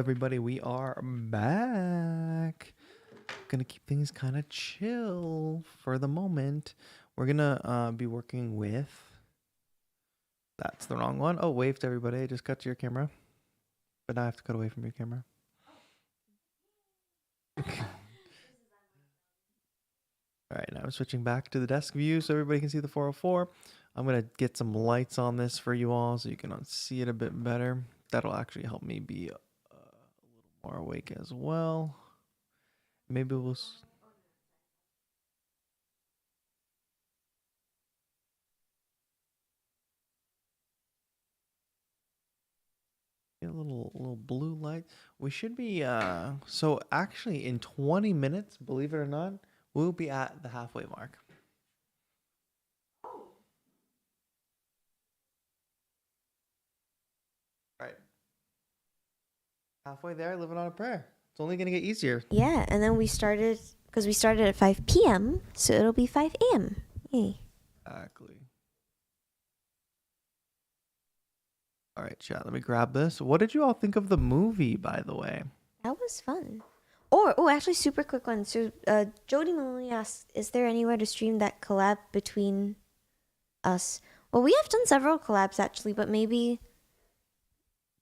everybody. We are back. Gonna keep things kind of chill for the moment. We're gonna be working with. That's the wrong one. Oh, wave to everybody. Just cut to your camera, but now I have to cut away from your camera. All right, now I'm switching back to the desk view so everybody can see the 404. I'm gonna get some lights on this for you all so you can see it a bit better. That'll actually help me be a little more awake as well. Maybe we'll. Get a little blue light. We should be so actually in 20 minutes, believe it or not, we'll be at the halfway mark. Right. Halfway there, living on a prayer. It's only gonna get easier. Yeah, and then we started at 5 p.m., so it'll be 5 a.m. Yay. Exactly. All right, chat. Let me grab this. What did you all think of the movie, by the way? That was fun. Actually, super quick one. So, Jody Maloney asked, is there anywhere to stream that collab between us? Well, we have done several collabs, actually, but maybe...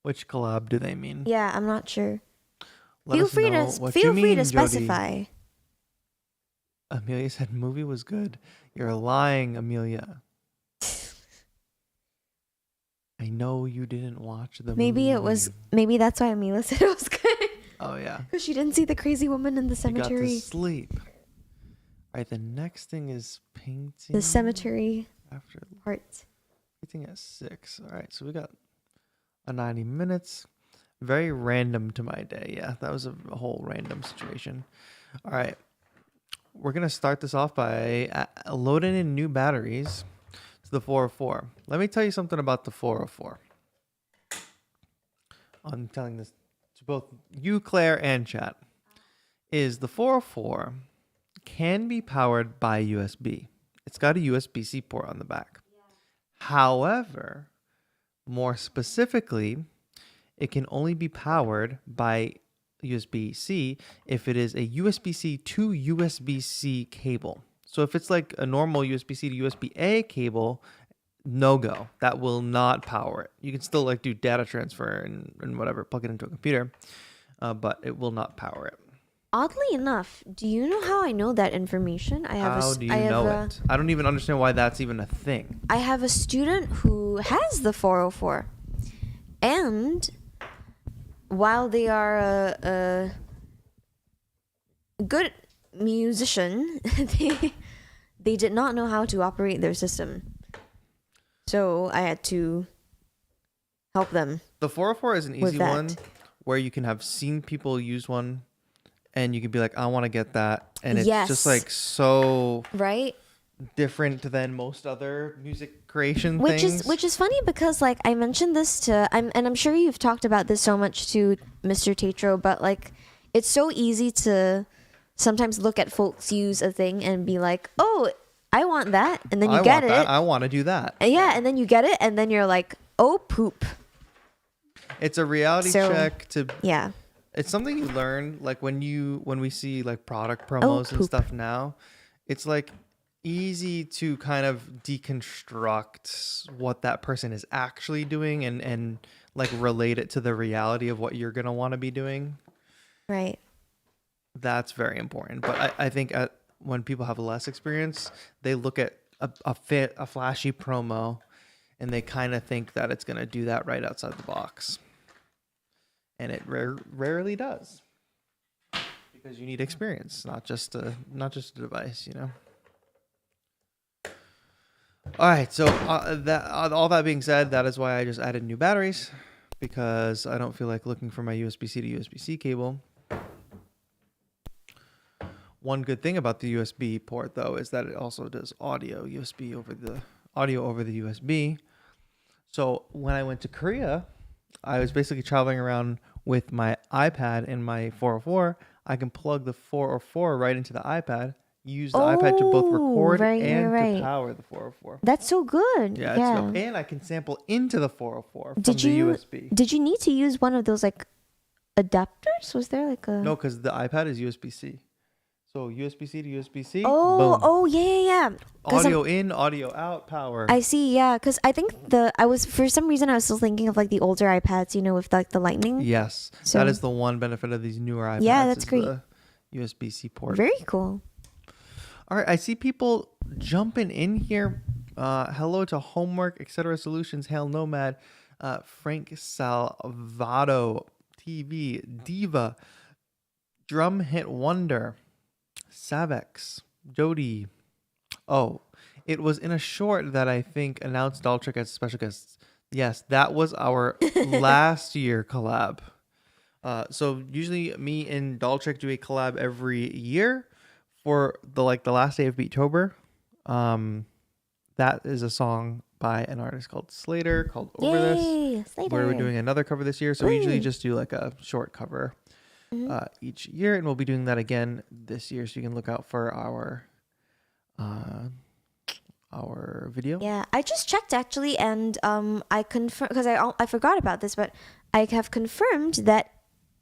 Which collab do they mean? Yeah, I'm not sure. Feel free to specify. Amelia said movie was good. You're lying, Amelia. I know you didn't watch the movie. Maybe that's why Amelia said it was good. Oh, yeah. Because she didn't see the crazy woman in the cemetery. She got to sleep. All right, the next thing is painting. The cemetery after part. Painting at 6. All right, so we got a 90 minutes. Very random to my day. Yeah, that was a whole random situation. All right, we're going to start this off by loading in new batteries to the 404. Let me tell you something about the 404. I'm telling this to both you, Claire, and chat. Is the 404 can be powered by USB. It's got a USB-C port on the back. Yeah. However, more specifically, it can only be powered by USB-C if it is a USB-C to USB-C cable. So if it's like a normal USB-C to USB-A cable, no go. That will not power it. You can still like do data transfer and whatever, plug it into a computer, but it will not power it. Oddly enough, do you know how I know that information? How do you know it? I don't even understand why that's even a thing. I have a student who has the 404, and while they are a good musician, they did not know how to operate their system. So I had to help them. The 404 is an easy one where you can have seen people use one and you can be like, I want to get that. And it's just like so different than most other music creation things. Which is funny because like I mentioned this to I'm sure you've talked about this so much to Mr. TAETRO, but like it's so easy to sometimes look at folks use a thing and be like, oh, I want that, and then you get it. I want to do that. Yeah, and then you get it, and then you're like, oh poop. It's a reality check to yeah. It's something you learn like when we see like product promos and stuff now. It's like easy to kind of deconstruct what that person is actually doing and like relate it to the reality of what you're gonna want to be doing. Right. That's very important. But I think when people have less experience, they look at a flashy promo and they kind of think that it's going to do that right outside the box. And it rarely does. Because you need experience, not just a device, you know. All right, so all that being said, that is why I just added new batteries, because I don't feel like looking for my USB-C to USB-C cable. One good thing about the USB port, though, is that it also does audio over the USB. So when I went to Korea, I was basically traveling around with my iPad and my 404. I can plug the 404 right into the iPad, use the iPad to both record to power the 404. That's so good. Yeah. And I can sample into the 404 from the USB. Did you need to use one of those like adapters? Was there like a? No, because the iPad is USB-C. So USB-C to USB-C, Oh, boom. oh yeah, yeah, yeah. Because Audio in, audio out, power. I see, yeah. Because I think I was for some reason I was still thinking of like the older iPads, with like the lightning. Yes, So that is the one benefit of these newer iPads. yeah, that's is great. The USB-C port. Very cool. All right, I see people jumping in here. Hello to Homework, etc. Solutions, Hail Nomad, Frank Salvato, TV, Diva, Drum Hit Wonder, Savex, Jody. Oh, it was in a short that I think announced Daltrick as special guests. Yes, that was our last year collab. So usually me and Daltrick do a collab every year for the last day of Beattober. That is a song by an artist called Slater called Over Yay, This. Slater. Where we're doing another cover this year. So we usually Woo. just do like a short cover Mhm. each year, and we'll be doing that again this year. So you can look out for our video. Yeah, I just checked actually, and I confirmed because I forgot about this, but I have confirmed that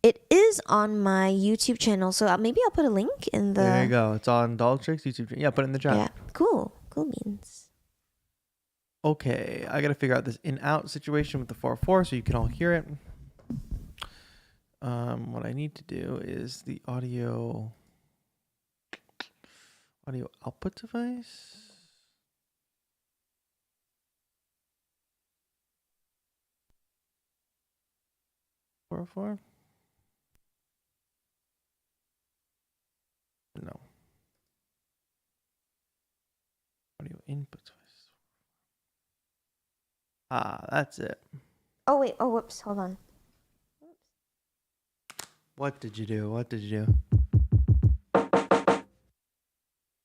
it is on my YouTube channel. So maybe I'll put a link in the. There you go. It's on Daltrick's YouTube channel. Yeah, put it in the chat. Yeah, cool beans. Okay, I gotta figure out this in-out situation with the 404 so you can all hear it. What I need to do is the audio output device. Four oh four. No. Audio input device. Ah, that's it. Oh wait. Oh whoops. Hold on. What did you do?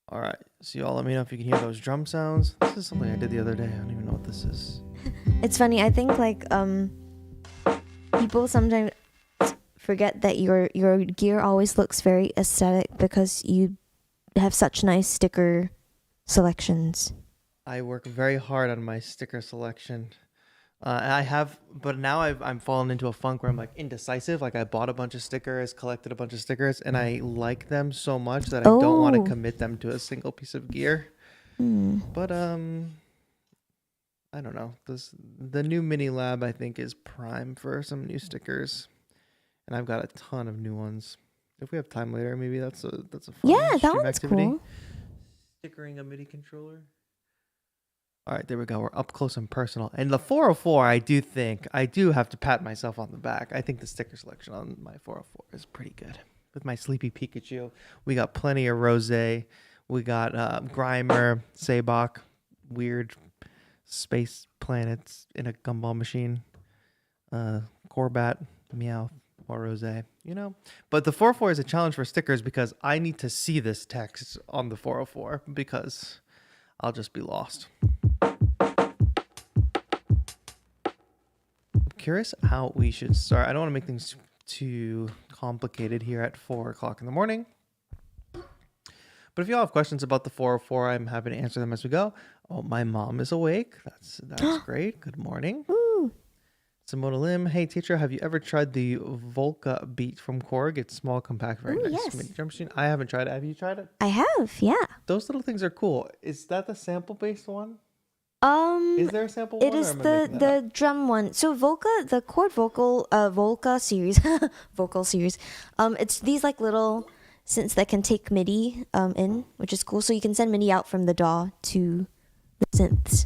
All right. So y'all let me know if you can hear those drum sounds. This is something I did the other day. I don't even know what this is. It's funny. I think like people sometimes forget that your gear always looks very aesthetic because you have such nice sticker selections. I work very hard on my sticker selection. But now I'm fallen into a funk where I'm like indecisive. Like I bought a bunch of stickers, collected a bunch of stickers, and I like them so much that I don't want to Oh. commit them to a single piece of gear. But I don't know. The new mini lab I think is prime for some new stickers, and I've got a ton of new ones. If we have time later, maybe that's a fun Yeah, that stream one's activity. cool. Stickering a MIDI controller. All right, there we go. We're up close and personal. And the 404, I do have to pat myself on the back. I think the sticker selection on my 404 is pretty good. With my Sleepy Pikachu, we got plenty of Rosé. We got Grimer, Sabak, weird space planets in a gumball machine, Corbat, Meowth, or Rosé, But the 404 is a challenge for stickers because I need to see this text on the 404 because I'll just be lost. Curious how we should start. I don't want to make things too complicated here at 4 o'clock in the morning. But if you all have questions about the 404, I'm happy to answer them as we go. Oh, my mom is awake. That's great. Good morning. Ooh. Simona Lim. Hey, teacher, have you ever tried the Volca beat from Korg? It's small, compact, very nice. Yes. Mini drum machine. I haven't tried it. Have you tried it? I have, yeah. Those little things are cool. Is that the sample-based one? Is there a sample It one? is the drum one. So Volca, the chord vocal Volca series, vocal series. It's these like little synths that can take MIDI in, which is cool. So you can send MIDI out from the DAW to the synths.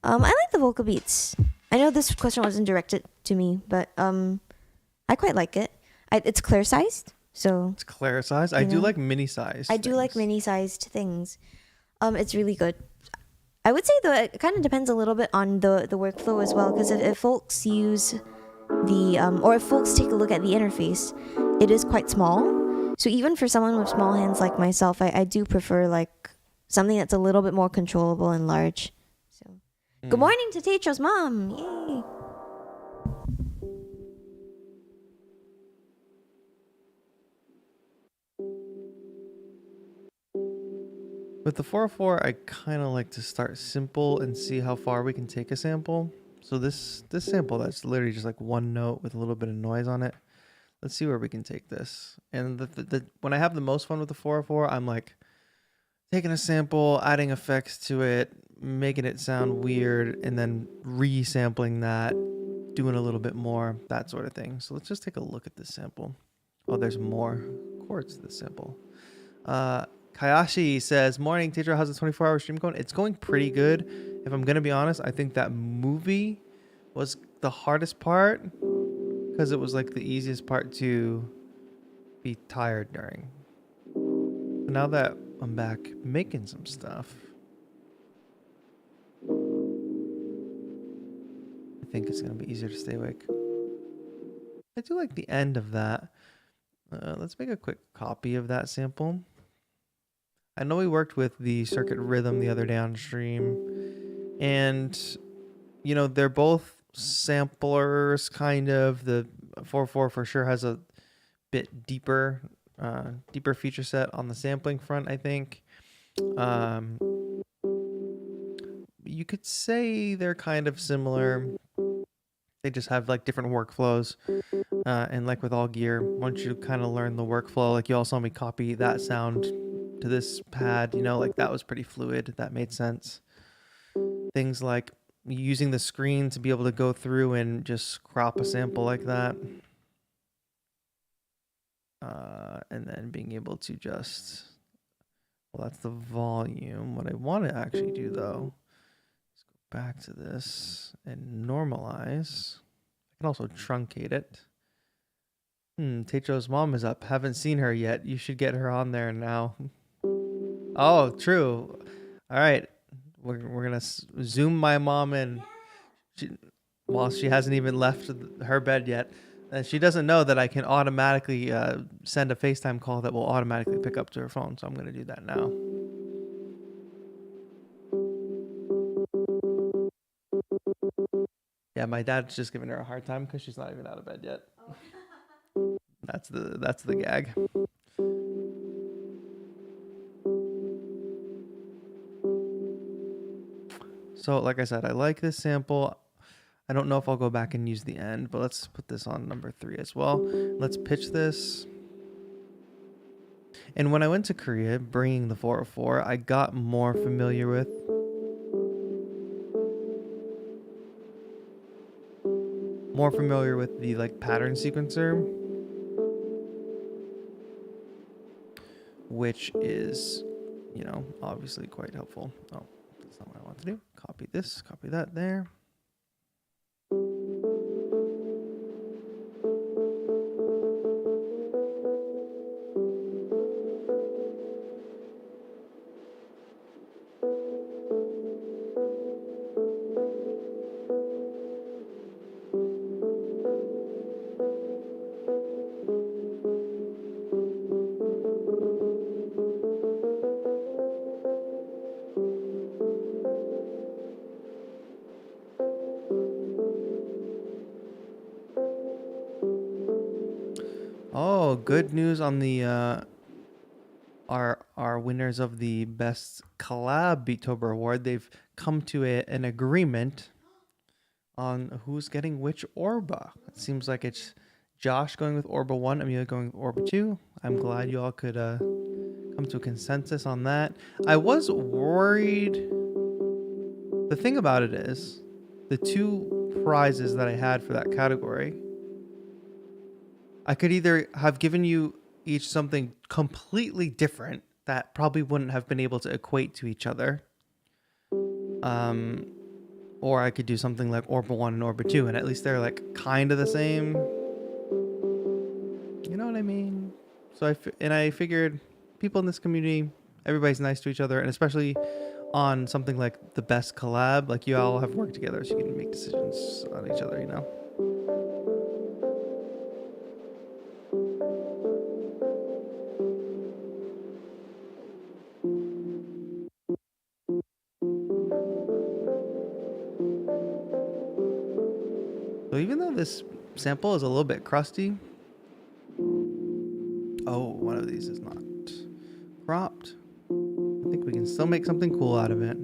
I like the Volca beats. I know this question wasn't directed to me, but I quite like it. It's clear sized, so it's clear size. I do like mini size. I do like mini sized things. It's really good. I would say though it kind of depends a little bit on the workflow as well, because if folks use or if folks take a look at the interface, it is quite small. So even for someone with small hands like myself, I do prefer like something that's a little bit more controllable and large. So good morning to TAETRO's mom. Yay. With the 404, I kind of like to start simple and see how far we can take a sample. So this sample, that's literally just like one note with a little bit of noise on it. let's see where we can take this. And when I have the most fun with the 404, I'm like taking a sample, adding effects to it, making it sound weird, and then re-sampling that, doing a little bit more, that sort of thing. So let's just take a look at this sample. Oh, there's more chords to this sample. Kayashi says, morning, teacher, how's the 24-hour stream going? It's going pretty good. If I'm going to be honest, I think that movie was the hardest part because it was like the easiest part to be tired during. But now that I'm back making some stuff, I think it's going to be easier to stay awake. I do like the end of that. Let's make a quick copy of that sample. I know we worked with the circuit rhythm the other day on stream, and you know, they're both samplers kind of. The 404 for sure has a bit deeper feature set on the sampling front, I think. You could say they're kind of similar. They just have like different workflows. And like with all gear, once you kind of learn the workflow, like you all saw me copy that sound to this pad, you know, like that was pretty fluid. That made sense. Things like using the screen to be able to go through and just crop a sample like that. And then being able to just, well, that's the volume. What I want to actually do though is go back to this and normalize. I can also truncate it. Tetro's mom is up. Haven't seen her yet. You should get her on there now. Oh, true. All right. We're going to zoom my mom in. While she hasn't even left her bed yet. And she doesn't know that I can automatically send a FaceTime call that will automatically pick up to her phone. So I'm going to do that now. Yeah, my dad's just giving her a hard time because she's not even out of bed yet. That's the gag. So like I said, I like this sample. I don't know if I'll go back and use the end, but let's put this on number 3 as well. Let's pitch this. And when I went to Korea, bringing the 404, I got more familiar with the like pattern sequencer, which is, you know, obviously quite helpful. Oh, that's not what I want to do. Copy this, copy that there. Oh, good news on the our winners of the best collab Beattober award. They've come to an agreement on who's getting which Orba. It seems like it's Josh going with Orba 1, Amelia going with Orba 2. I'm glad you all could come to a consensus on that. I was worried. The thing about it is, the 2 prizes that I had for that category, I could either have given you each something completely different that probably wouldn't have been able to equate to each other. Or I could do something like Orba 1 and Orba 2, and at least they're like kind of the same. You know what I mean? So I figured people in this community, everybody's nice to each other, and especially on something like the best collab, like you all have worked together so you can make decisions on each other, you know? So even though this sample is a little bit crusty, oh, one of these is not cropped. I think we can still make something cool out of it.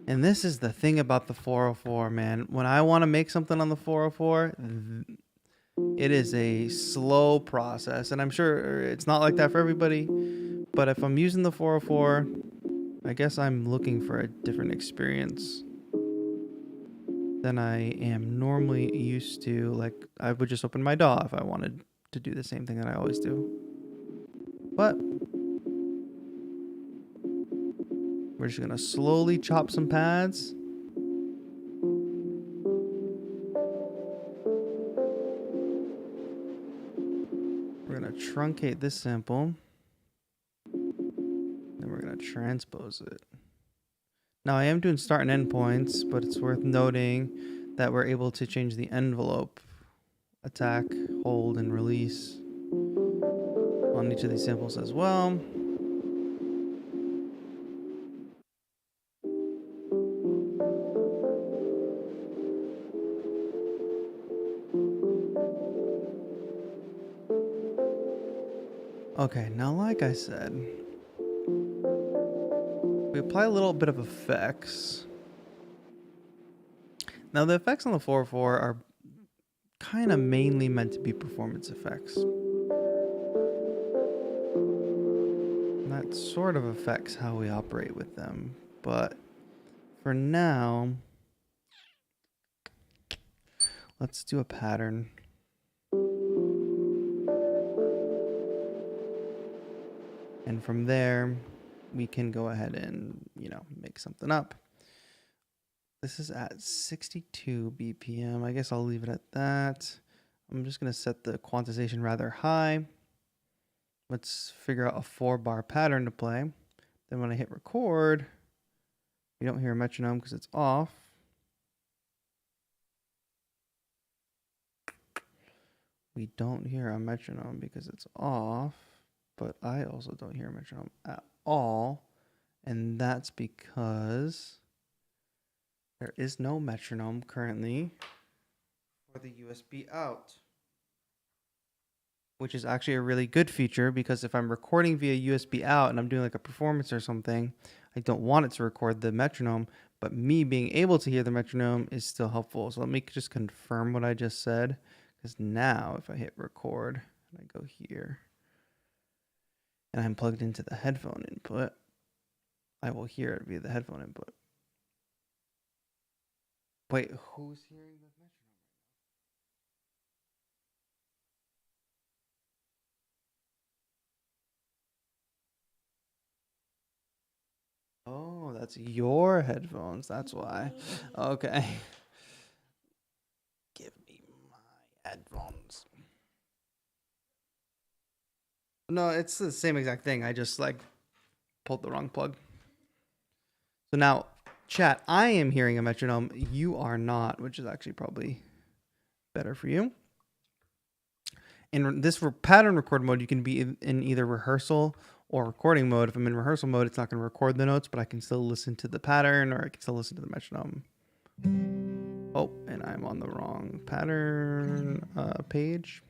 And this is the thing about the 404, man. When I want to make something on the 404, it is a slow process, and I'm sure it's not like that for everybody. But if I'm using the 404, I guess I'm looking for a different experience than I am normally used to. Like, I would just open my DAW if I wanted to do the same thing that I always do. But we're just gonna slowly chop some pads. We're gonna truncate this sample. Then we're gonna transpose it. Now I am doing start and end points, but it's worth noting that we're able to change the envelope, attack, hold, and release on each of these samples as well. Okay, now like I said, we apply a little bit of effects. Now the effects on the 404 are kind of mainly meant to be performance effects. And that sort of affects how we operate with them. But for now, let's do a pattern. And from there, we can go ahead and, make something up. This is at 62 BPM. I guess I'll leave it at that. I'm just going to set the quantization rather high. Let's figure out a 4-bar pattern to play. Then when I hit record, we don't hear a metronome because it's off. We don't hear a metronome because it's off, but I also don't hear a metronome at all. And that's because there is no metronome currently for the USB out, which is actually a really good feature because if I'm recording via USB out and I'm doing like a performance or something, I don't want it to record the metronome, but me being able to hear the metronome is still helpful. So let me just confirm what I just said, because now if I hit record and I go here and I'm plugged into the headphone input, I will hear it via the headphone input. Wait, who's hearing the metronome? Oh, that's your headphones. That's why. Okay. Give me my headphones. No, it's the same exact thing. I just pulled the wrong plug. So now, chat, I am hearing a metronome. You are not, which is actually probably better for you. In this pattern record mode, you can be in either rehearsal or recording mode. If I'm in rehearsal mode, it's not going to record the notes, but I can still listen to the pattern or I can still listen to the metronome. Oh, and I'm on the wrong pattern page.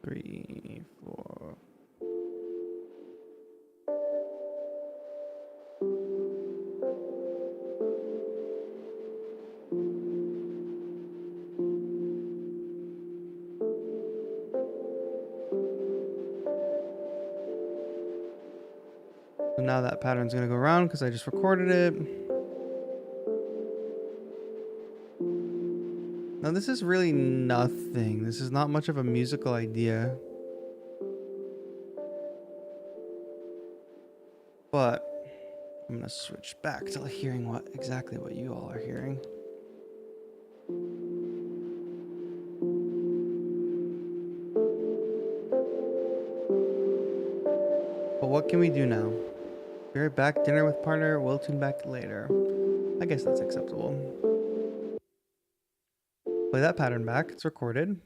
Three, four. So now that pattern's going to go around because I just recorded it. Now this is really nothing. This is not much of a musical idea. But I'm going to switch back to hearing exactly what you all are hearing. But what can we do now? Be right back. Dinner with partner. We'll tune back later. I guess that's acceptable. Play that pattern back. It's recorded.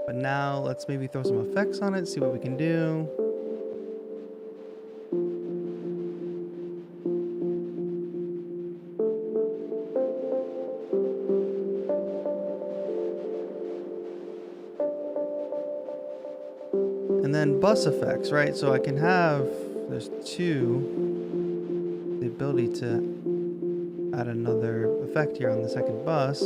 But now let's maybe throw some effects on it, see what we can do. And And then bus effects, right? So I can have, there's two, the ability to add another effect here on the second bus.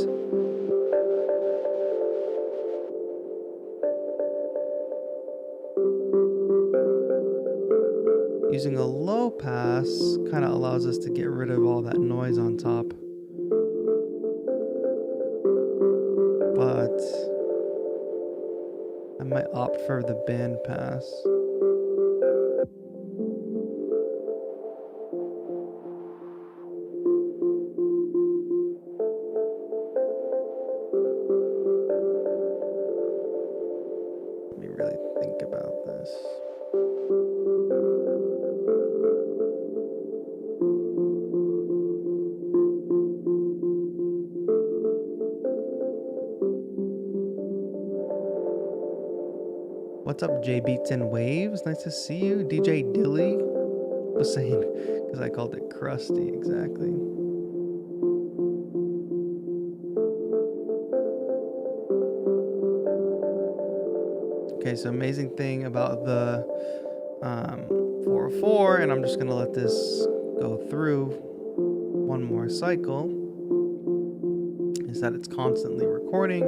Using a low pass kind of allows us to get rid of all that noise on top. But I might opt for the band pass. Let me really think about this. What's up, J Beats and Waves? Nice to see you. DJ Dilly was saying, because I called it crusty, exactly. Okay, so amazing thing about the 404, and I'm just gonna let this go through one more cycle, is that it's constantly recording.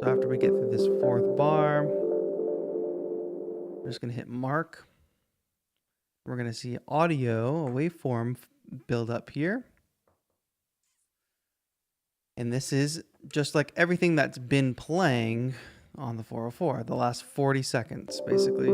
So after we get through this fourth bar, we're just gonna hit mark. We're gonna see audio, a waveform build up here. And this is just like everything that's been playing on the 404, the last 40 seconds, basically.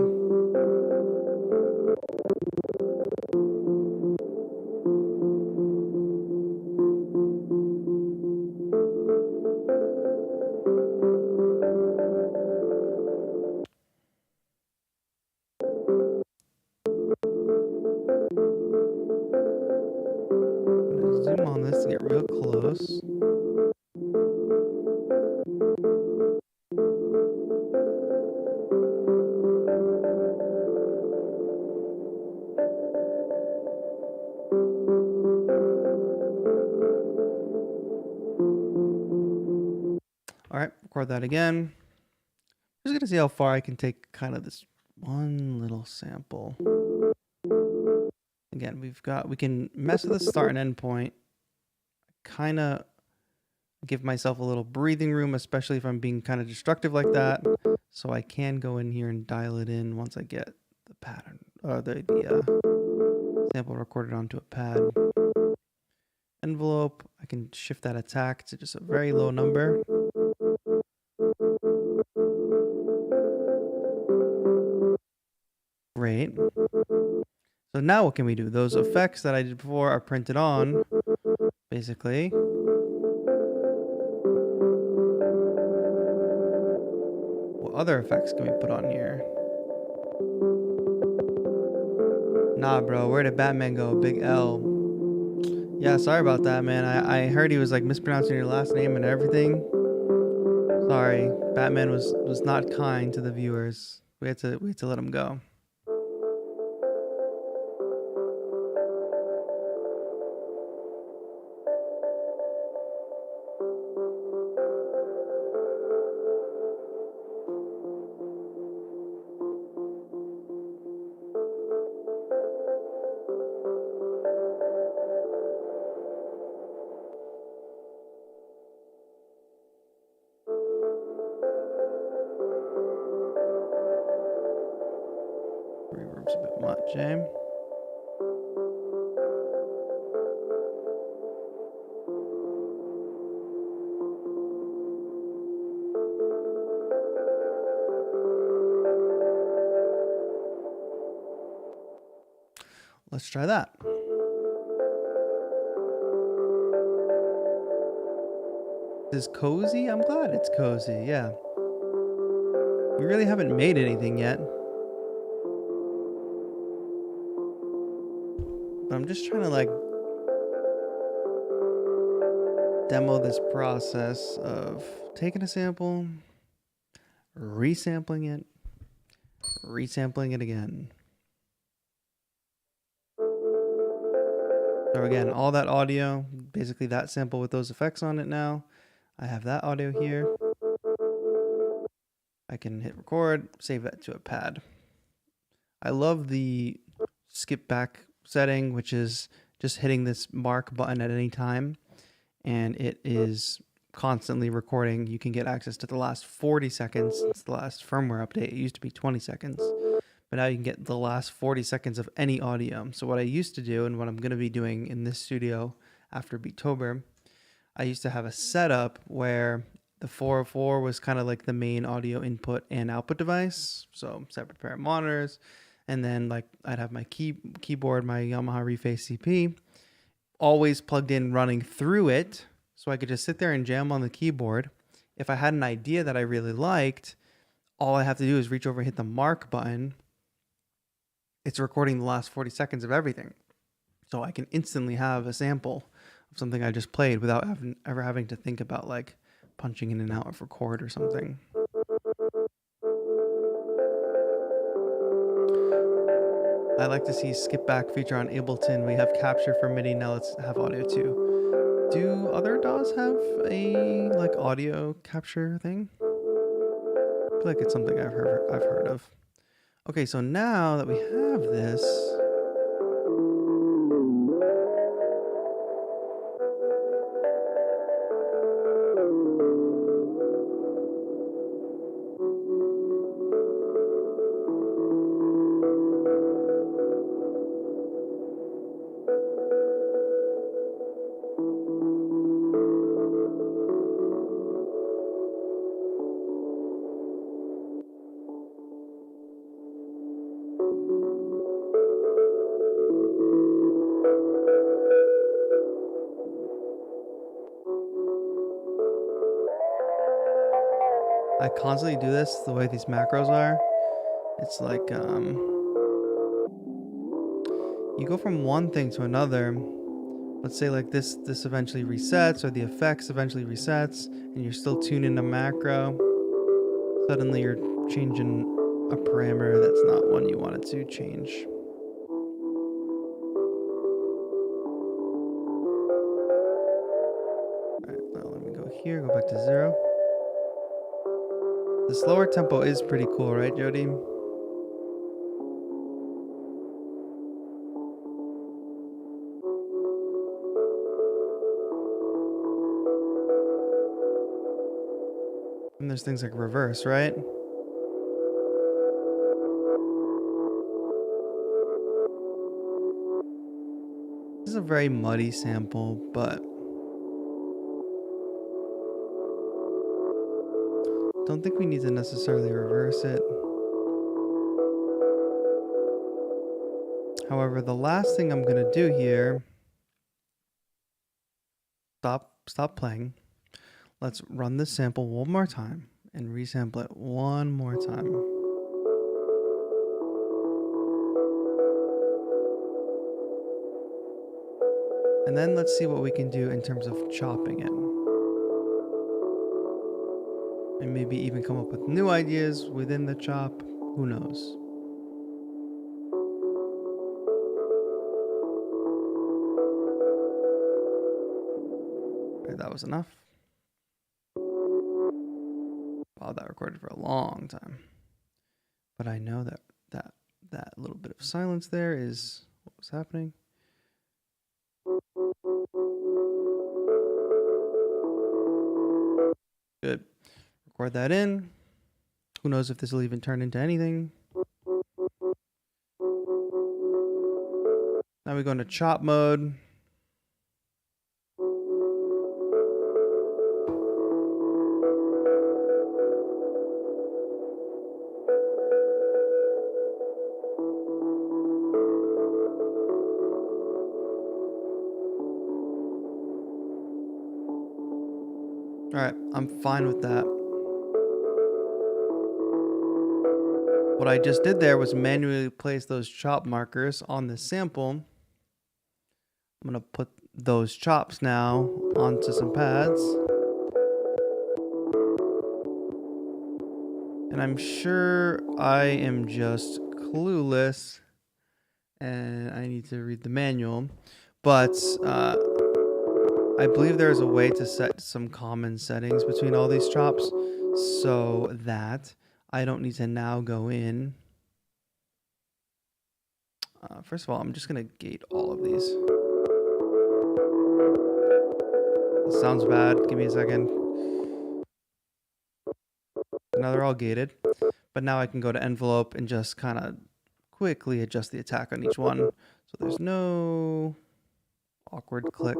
Zoom on this to get real close. All right, record that again. Just gonna see how far I can take kind of this one little sample. Again, we can mess with the start and end point. Kind of give myself a little breathing room, especially if I'm being kind of destructive like that. So I can go in here and dial it in once I get the pattern or the sample recorded onto a pad. Envelope, I can shift that attack to just a very low number. Great. So now what can we do? Those effects that I did before are printed on, basically. What other effects can we put on here? Nah, bro, where did Batman go? Big L. Yeah, sorry about that, man. I heard he was like mispronouncing your last name and everything. Sorry, Batman was not kind to the viewers. We had to let him go. Reverb's a bit much, eh? Let's try that. This is cozy? I'm glad it's cozy, yeah. We really haven't made anything yet. But I'm just trying to like demo this process of taking a sample, resampling it again. So again, all that audio, basically that sample with those effects on it now. I have that audio here. I can hit record, save that to a pad. I love the skip back setting, which is just hitting this mark button at any time, and it is constantly recording. You can get access to the last 40 seconds since the last firmware update. It used to be 20 seconds, but now you can get the last 40 seconds of any audio. So what I used to do, and what I'm going to be doing in this studio after Beatober, I used to have a setup where the 404 was kind of like the main audio input and output device, so separate pair of monitors, and then like I'd have my keyboard, my Yamaha Reface CP, always plugged in running through it, so I could just sit there and jam on the keyboard. If I had an idea that I really liked, all I have to do is reach over and hit the mark button. It's recording the last 40 seconds of everything, so I can instantly have a sample of something I just played without ever having to think about like punching in and out of record or something. I like to see skip back feature on Ableton. We have capture for MIDI. Now let's have audio too. Do other DAWs have a like audio capture thing? I feel like it's something I've heard of. Okay, so now that we have this, I constantly do this the way these macros are. It's like you go from one thing to another. Let's say like this eventually resets, or the effects eventually resets, and you're still tuning the macro. Suddenly you're changing a parameter that's not one you wanted to change. Alright, now let me go here, go back to 0. The slower tempo is pretty cool, right, Jody? And there's things like reverse, right? This is a very muddy sample, but don't think we need to necessarily reverse it. However, the last thing I'm gonna do here, stop playing. Let's run this sample one more time and resample it one more time. And then let's see what we can do in terms of chopping it. And maybe even come up with new ideas within the chop. Who knows? That was enough. Wow, that recorded for a long time. But I know that little bit of silence there is what was happening. Good. Record that in. Who knows if this will even turn into anything. Now we go into chop mode. All right, I'm fine with that. What I just did there was manually place those chop markers on the sample. I'm gonna put those chops now onto some pads. And I'm sure I am just clueless and I need to read the manual, but I believe there's a way to set some common settings between all these chops so that I don't need to now go in. First of all, I'm just going to gate all of these. This sounds bad. Give me a second. Now they're all gated. But now I can go to envelope and just kind of quickly adjust the attack on each one. So there's no awkward click.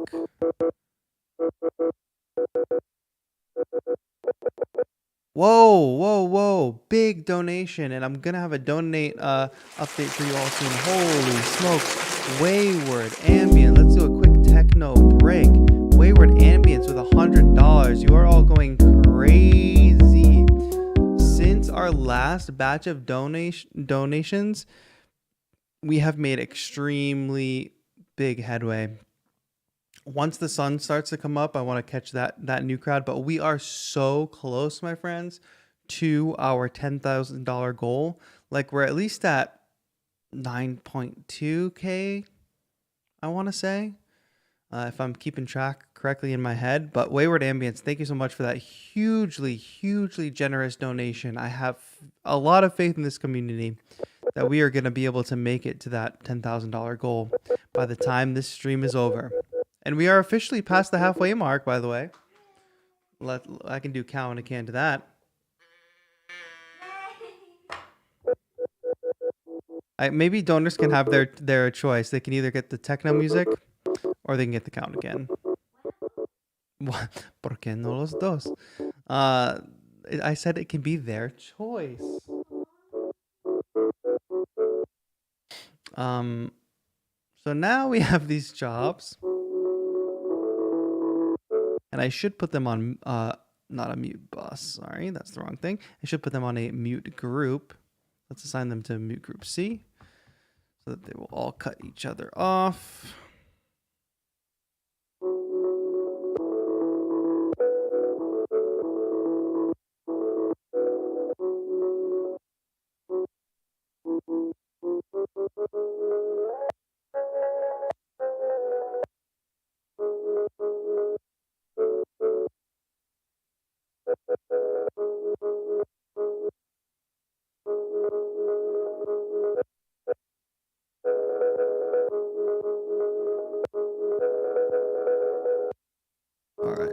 Whoa. Big donation. And I'm going to have a donate update for you all soon. Holy smokes. Wayward Ambient. Let's do a quick techno break. Wayward Ambience with $100. You are all going crazy. Since our last batch of donations, we have made extremely big headway. Once the sun starts to come up, I want to catch that new crowd. But we are so close, my friends, to our $10,000 goal. Like, we're at least at 9.2K, I want to say, if I'm keeping track correctly in my head. But Wayward Ambience, thank you so much for that hugely generous donation. I have a lot of faith in this community that we are going to be able to make it to that $10,000 goal by the time this stream is over. And we are officially past the halfway mark, by the way. I can do cow and a can to that. Maybe donors can have their choice. They can either get the techno music or they can get the count again. ¿Por qué no los dos? I said it can be their choice. So now we have these jobs. And I should put them on, not a mute bus. Sorry, that's the wrong thing. I should put them on a mute group. Let's assign them to mute group C so that they will all cut each other off.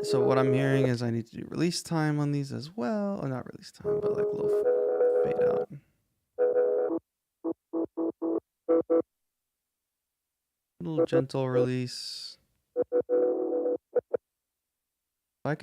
So what I'm hearing is I need to do release time on these as well. Or not release time, but like a little fade out. A little gentle release. If I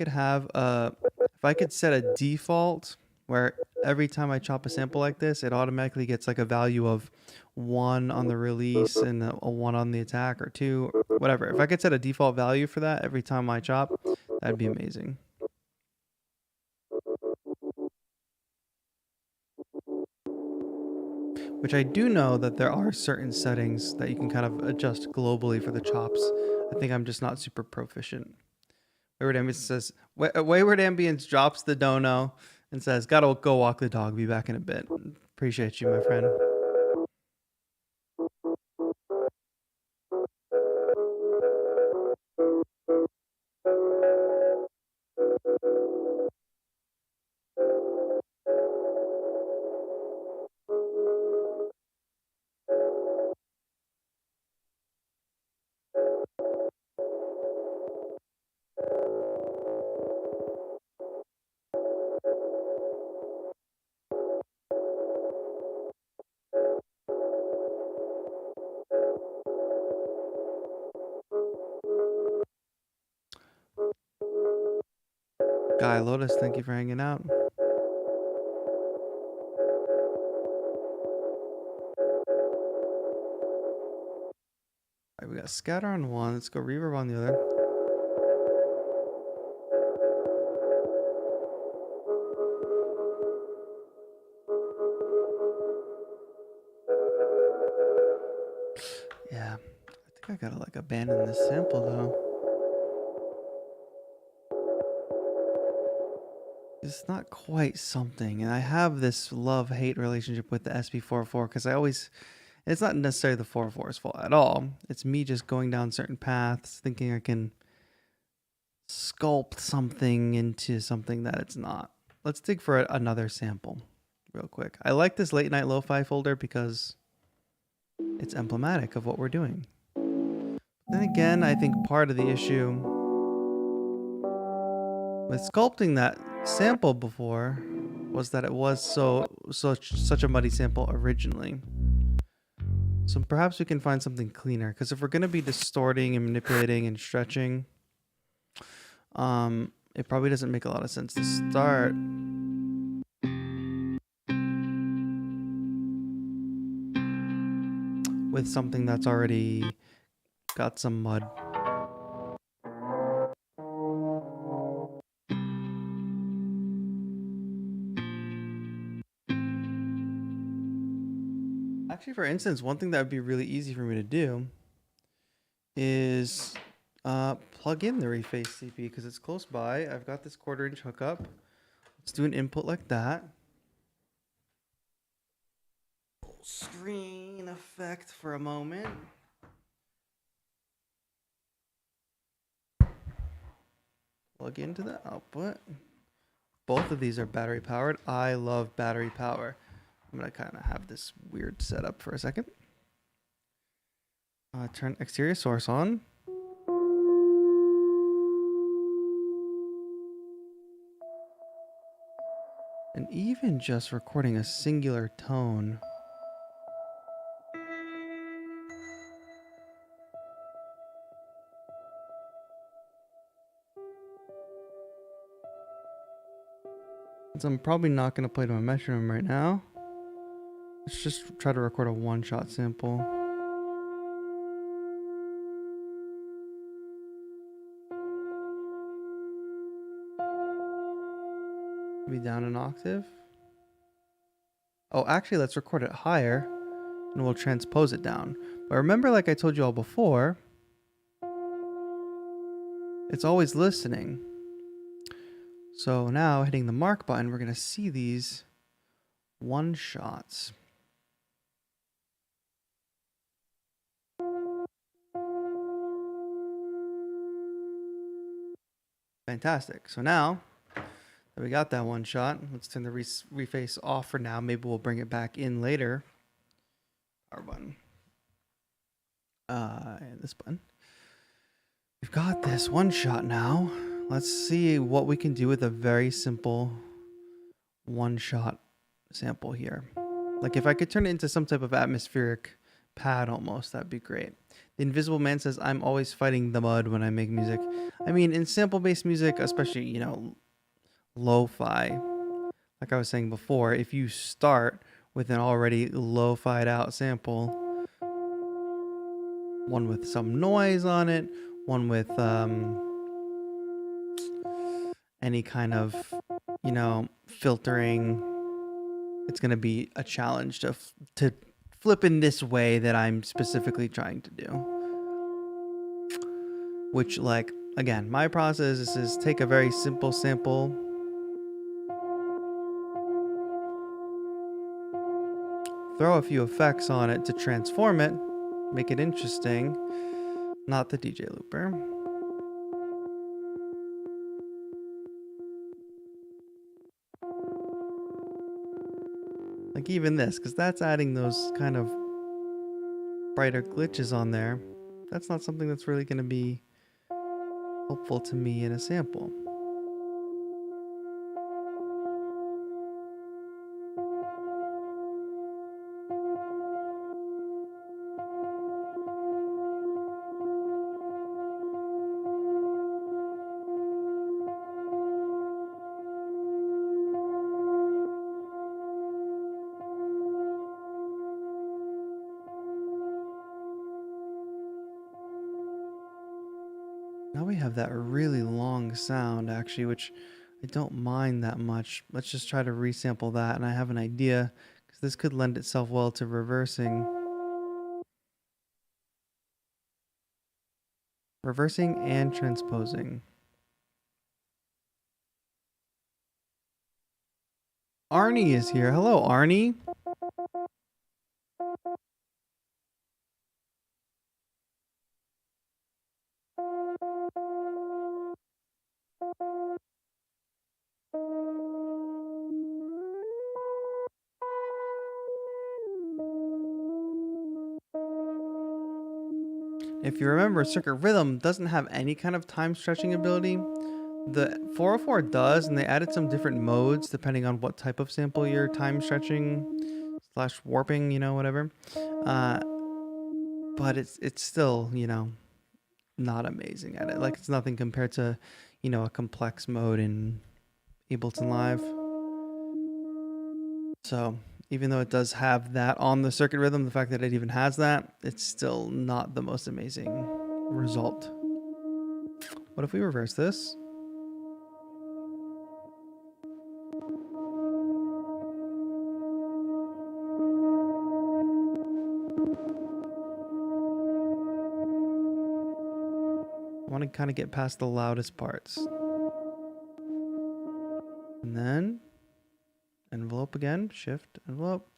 could set a default where every time I chop a sample like this, it automatically gets like a value of 1 on the release and a 1 on the attack, or 2, or whatever. If I could set a default value for that every time I chop, that'd be amazing. Which I do know that there are certain settings that you can kind of adjust globally for the chops. I think I'm just not super proficient. Wayward Ambience says, Wayward Ambience drops the dono and says, gotta go walk the dog. Be back in a bit. Appreciate you, my friend. Guy Lotus, thank you for hanging out. Alright, we got scatter on one. Let's go reverb on the other. Yeah, I think I gotta like abandon this sample though. It's not quite something, and I have this love-hate relationship with the sp404 because it's not necessarily the 404's fault at all. It's me just going down certain paths, thinking I can sculpt something into something that it's not. Let's dig for another sample. real quick. I like this late night lo-fi folder because it's emblematic of what we're doing. Then again, I think part of the issue with sculpting that sample before was that it was such a muddy sample originally. So perhaps we can find something cleaner, because if we're going to be distorting and manipulating and stretching, it probably doesn't make a lot of sense to start with something that's already got some mud. Actually, for instance, one thing that would be really easy for me to do is plug in the reface CP because it's close by. I've got this 1/4" hookup. Let's do an input like that. Full screen effect for a moment. Plug into the output. Both of these are battery powered. I love battery power. I'm going to kind of have this weird setup for a second. Turn exterior source on. And even just recording a singular tone so I'm probably not going to play to a metronome right now. Let's just try to record a 1-shot sample. Maybe down an octave. Oh, actually, let's record it higher and we'll transpose it down. But remember, like I told you all before, it's always listening. So now hitting the mark button, we're going to see these 1-shots. Fantastic. So now that we got that 1-shot, let's turn the reface off for now. Maybe we'll bring it back in later. Power button. And this button. We've got this 1-shot now. Let's see what we can do with a very simple 1-shot sample here. Like if I could turn it into some type of atmospheric pad almost, that'd be great. The Invisible Man says, I'm always fighting the mud when I make music. I mean, in sample-based music, especially, you know, lo-fi, like I was saying before, if you start with an already lo-fied out sample, one with some noise on it, one with any kind of, you know, filtering, it's going to be a challenge to flip in this way that I'm specifically trying to do. Which, like, again, my process is take a very simple sample, throw a few effects on it to transform it, make it interesting, not the DJ looper. Like even this, because that's adding those kind of brighter glitches on there. That's not something that's really going to be helpful to me in a sample. Now we have that really long sound, actually, which I don't mind that much. Let's just try to resample that, and I have an idea, because this could lend itself well to reversing. Reversing and transposing. Arnie is here. Hello, Arnie. If you remember, circuit rhythm doesn't have any kind of time stretching ability. The 404 does, and they added some different modes depending on what type of sample you're time stretching slash warping, whatever. Uh, but it's still, not amazing at it. Like, it's nothing compared to, a complex mode in Ableton Live. So even though it does have that on the circuit rhythm, the fact that it even has that, it's still not the most amazing result. What if we reverse this? I want to kind of get past the loudest parts. And then envelope again, shift, envelope.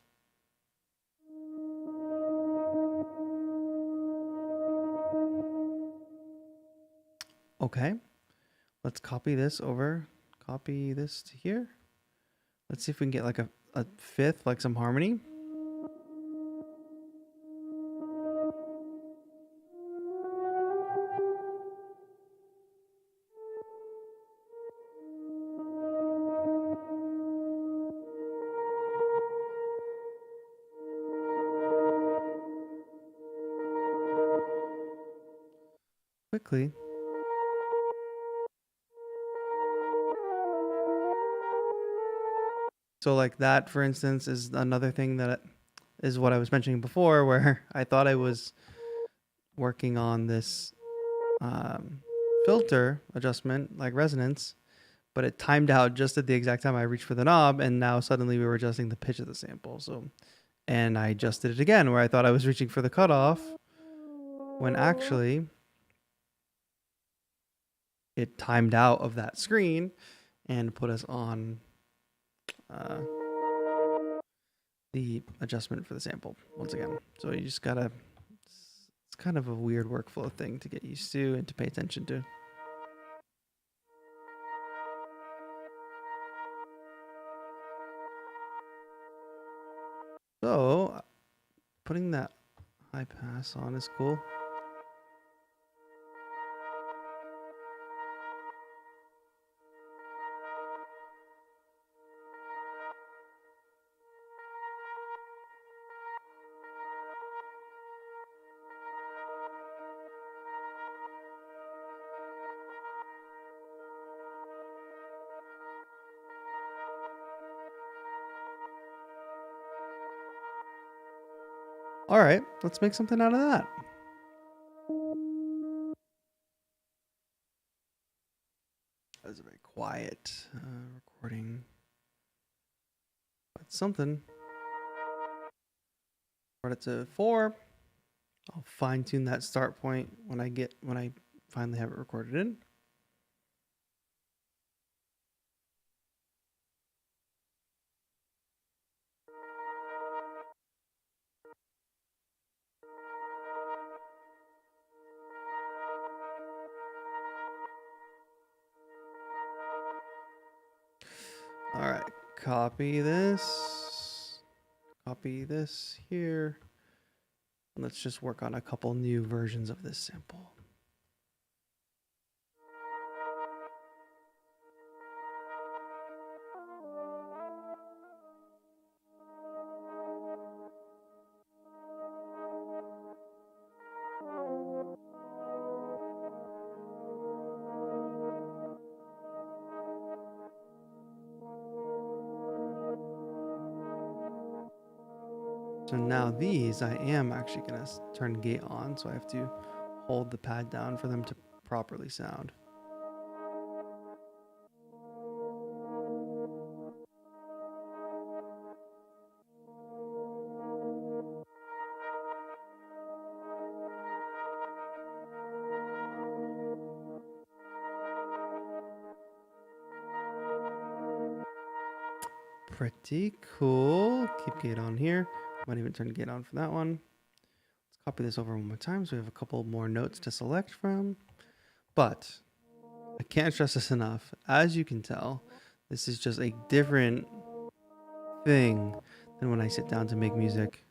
Okay, let's copy this over, copy this to here. Let's see if we can get like a fifth, like some harmony. Quickly. So like that, for instance, is another thing that is what I was mentioning before, where I thought I was working on this filter adjustment, like resonance, but it timed out just at the exact time I reached for the knob, and now suddenly we were adjusting the pitch of the sample. So, and I adjusted it again, where I thought I was reaching for the cutoff, when actually it timed out of that screen and put us on the adjustment for the sample once again. So you just gotta, it's kind of a weird workflow thing to get used to and to pay attention to. So putting that high pass on is cool. All right, let's make something out of that. That was a very quiet recording, but something. Brought it to 4. I'll fine tune that start point when I finally have it recorded in. All right, copy this here. Let's just work on a couple new versions of this sample. So now these, I am actually going to turn gate on, so I have to hold the pad down for them to properly sound. Pretty cool. Keep gate on here. Might even turn gate on for that one. Let's copy this over one more time so we have a couple more notes to select from. But I can't stress this enough. As you can tell, this is just a different thing than when I sit down to make music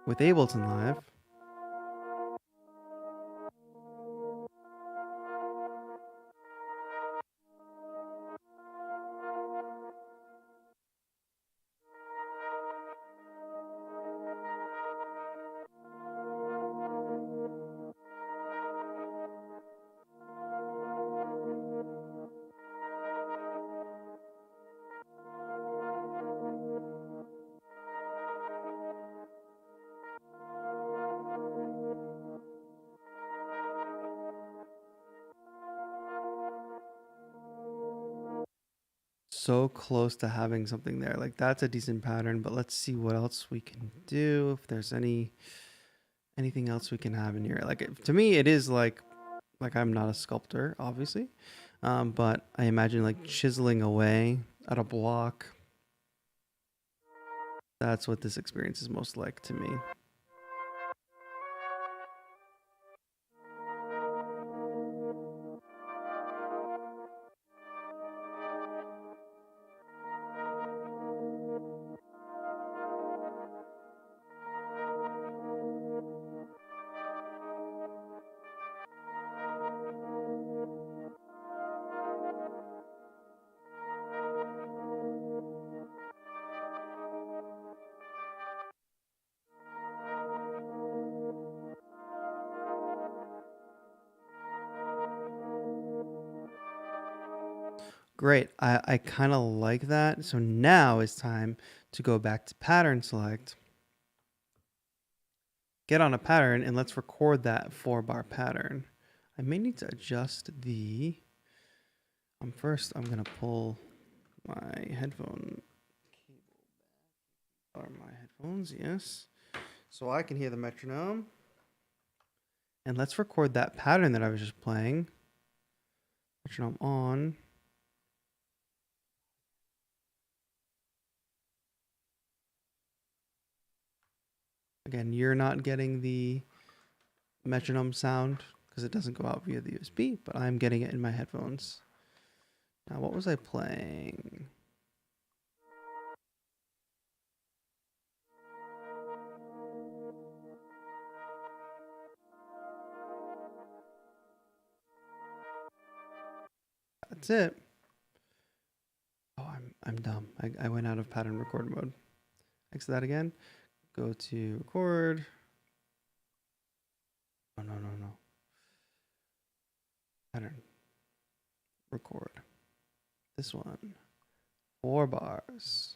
with Ableton Live. So close to having something there. Like that's a decent pattern, but let's see what else we can do. If there's anything else we can have in here. Like to me, it is like I'm not a sculptor, obviously, but I imagine like chiseling away at a block. That's what this experience is most like to me. Great. I kind of like that. So now it's time to go back to pattern select, get on a pattern, and let's record that 4-bar pattern. I may need to adjust the, first I'm going to pull my headphone cable back. Are my headphones, yes. So I can hear the metronome. And let's record that pattern that I was just playing. Metronome on. Again, you're not getting the metronome sound because it doesn't go out via the USB, but I'm getting it in my headphones. Now, what was I playing? That's it. Oh, I'm dumb. I went out of pattern record mode. Exit that again. Go to record. Oh, no. Pattern. Record. This one. 4 bars.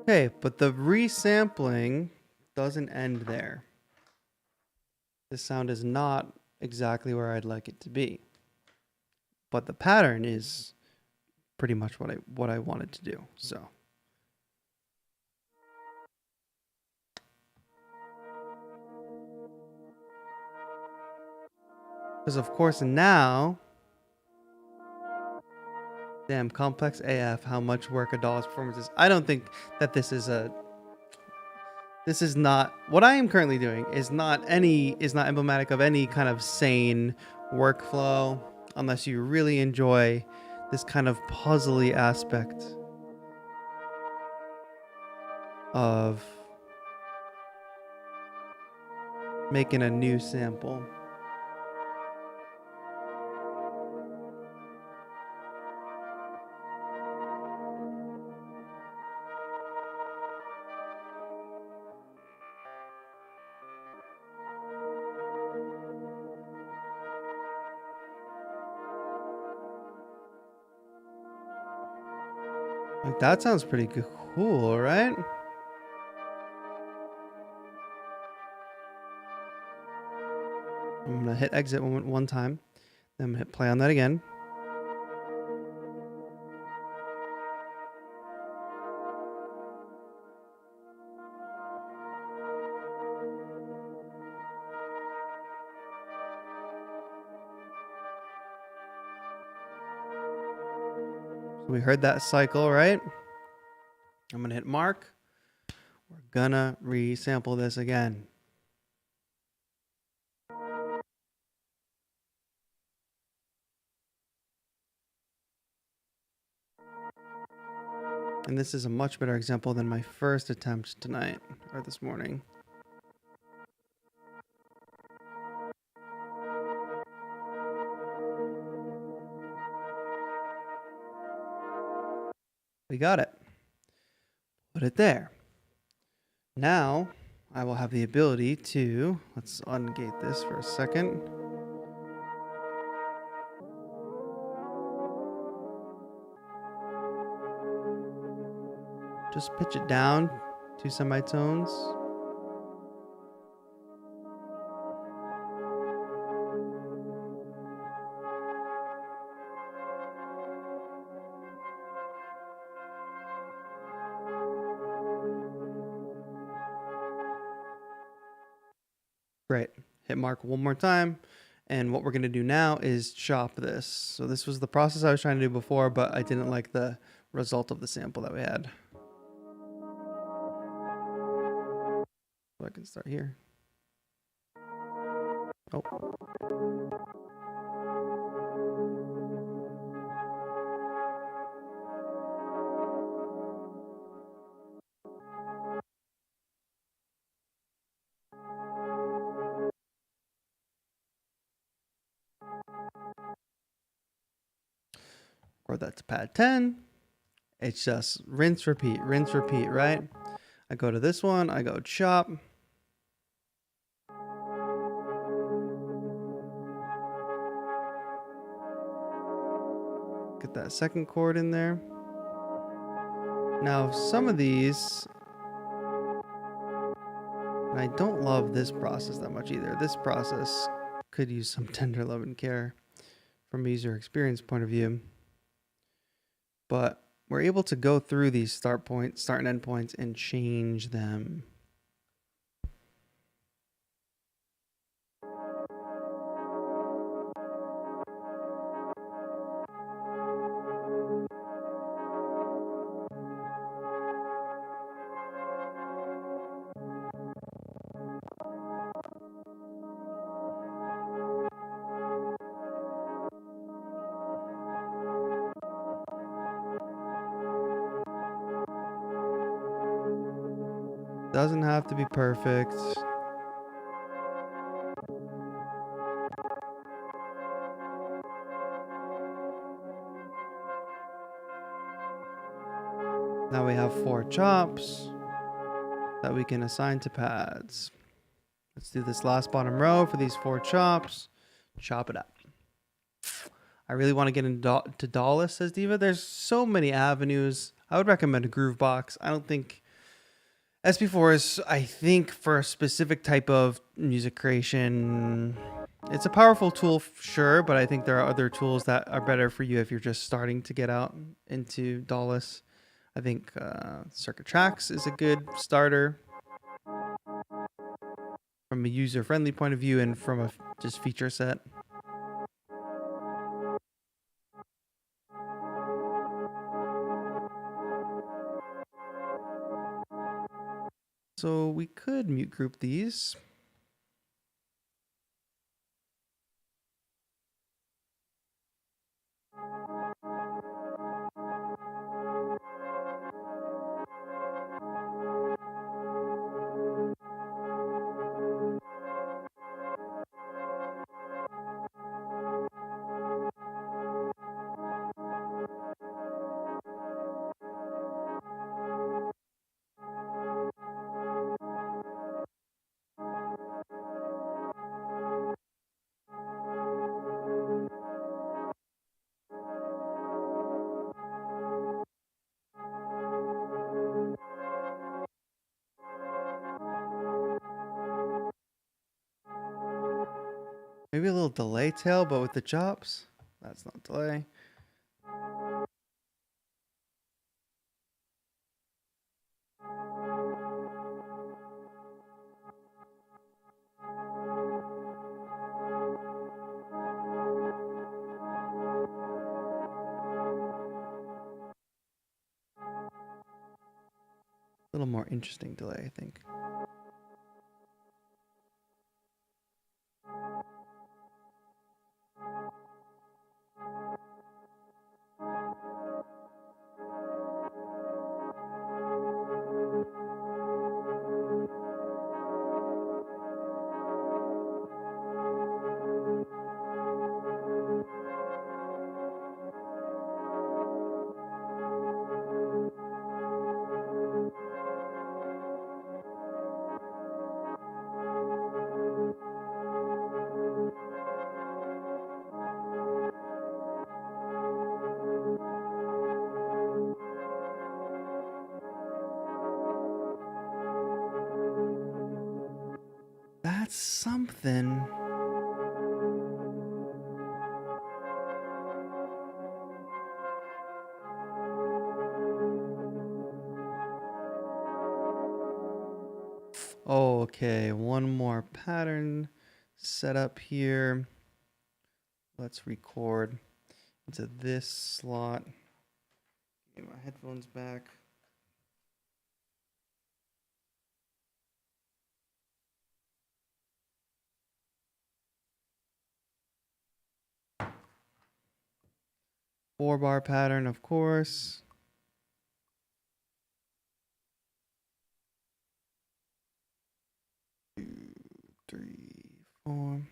Okay, but the resampling doesn't end there. This sound is not exactly where I'd like it to be. But the pattern is pretty much what I wanted to do. So because of course now, damn, complex AF, how much work a doll's performance is. I don't think that this is not what I am currently doing is not emblematic of any kind of sane workflow unless you really enjoy this kind of puzzly aspect of making a new sample. Like that sounds pretty cool, right? I'm gonna hit exit one time, then I'm gonna hit play on that again. So we heard that cycle, right? I'm going to hit mark. We're going to resample this again. And this is a much better example than my first attempt tonight or this morning. We got it. Put it there. Now I will have the ability to, let's ungate this for a second. Just pitch it down 2 semitones. Great. Hit mark one more time. And what we're going to do now is chop this. So this was the process I was trying to do before, but I didn't like the result of the sample that we had. So I can start here. Oh. Or that's pad 10. It's just rinse, repeat, right? I go to this one, I go chop. Get that second chord in there. Now, some of these, and I don't love this process that much either. This process could use some tender love and care from a user experience point of view. But we're able to go through these start and end points and change them. Doesn't have to be perfect. Now we have 4 chops that we can assign to pads. Let's do this last bottom row for these 4 chops. Chop it up. I really want to get into Dallas, says Diva. There's so many avenues. I would recommend a Groovebox. I don't think SP4 is, I think, for a specific type of music creation. It's a powerful tool, sure, but I think there are other tools that are better for you if you're just starting to get out into Dallas. I think Circuit Tracks is a good starter from a user-friendly point of view and from a just feature set. So we could mute group these. Maybe a little delay tail, but with the chops. That's not delay. little more interesting delay, I think. That's something. Okay, one more pattern set up here. Let's record into this slot. Get my headphones back. Four bar pattern, of course. 2, 3, 4.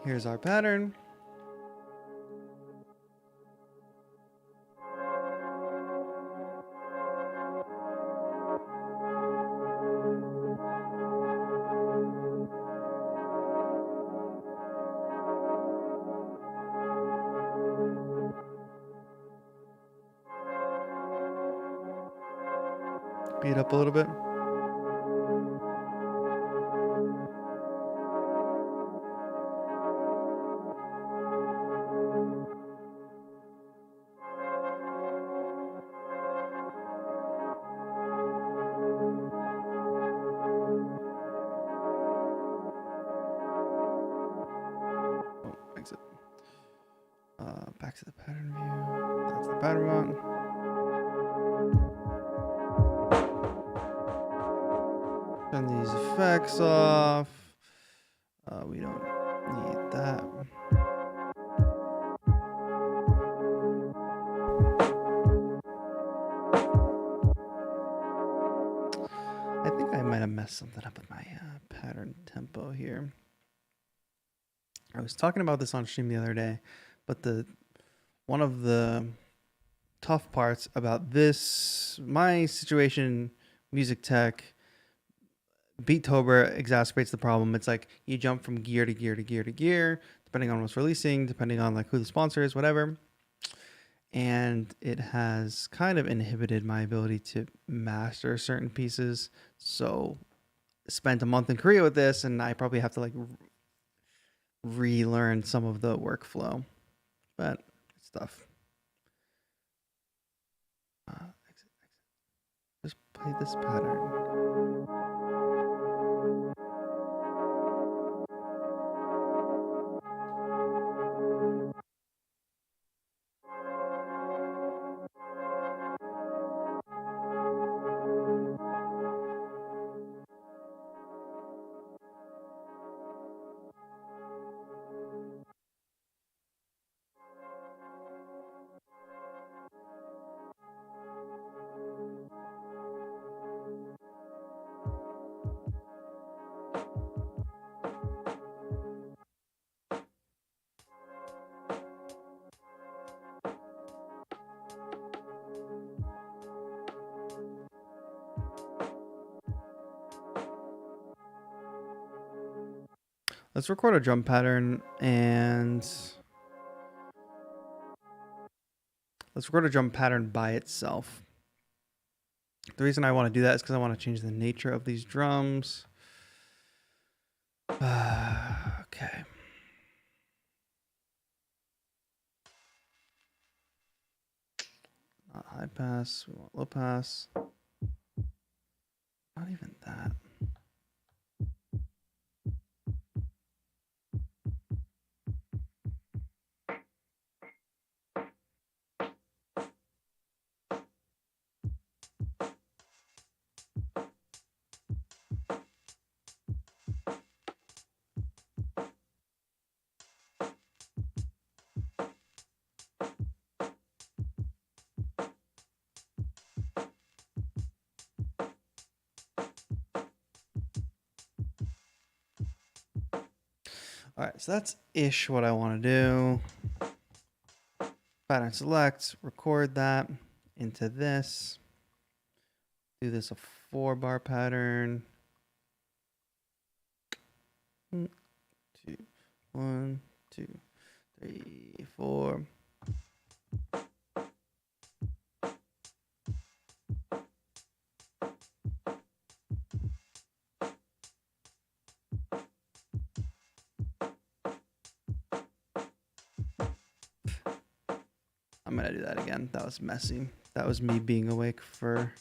Here's our pattern. Speed up a little bit. Oh, exit. Back to the pattern view. That's the pattern one. Turn these effects off. We don't need that. I think I might have messed something up with my pattern tempo here. I was talking about this on stream the other day, but one of the tough parts about this, my situation, music tech, Beattober exacerbates the problem. It's like you jump from gear to gear to gear to gear, depending on what's releasing, depending on like who the sponsor is, whatever. And it has kind of inhibited my ability to master certain pieces. So spent a month in Korea with this, and I probably have to like relearn some of the workflow, but it's tough. Just play this pattern. Let's record a drum pattern and let's record a drum pattern by itself. The reason I want to do that is because I want to change the nature of these drums. Okay. high pass, we want low pass. Not even that. All right, so that's ish what I want to do. Pattern select, record that into this. Do this a 4-bar pattern. 2, 1, 2, 3, 4. I'm gonna do that again. That was messy. That was me being awake for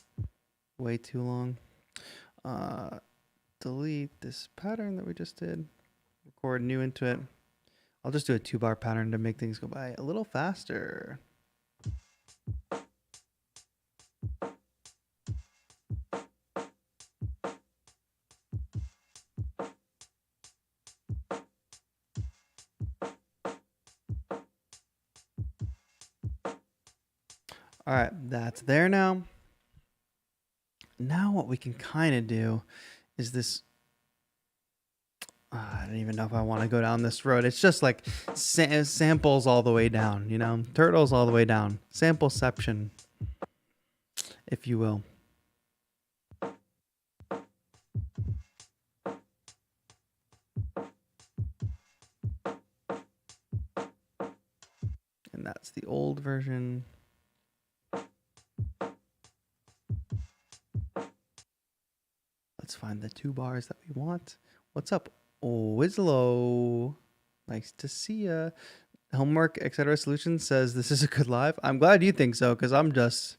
way too long. Delete this pattern that we just did. Record new into it. I'll just do a 2-bar pattern to make things go by a little faster. All right, that's there now. Now what we can kind of do is this. I don't even know if I want to go down this road. It's just like samples all the way down, you know, turtles all the way down. Sampleception, if you will. And that's the old version. Let's find the 2 bars that we want. What's up, Winslow? Nice to see ya. Homework, etc. Solutions says this is a good live. I'm glad you think so, because I'm just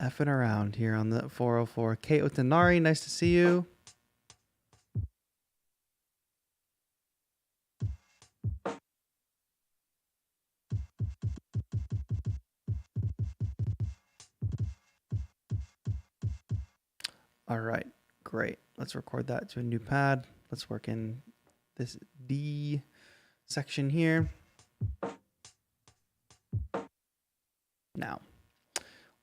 effing around here on the 404. Kate Otanari, nice to see you. All right, great. Let's record that to a new pad. Let's work in this D section here. Now,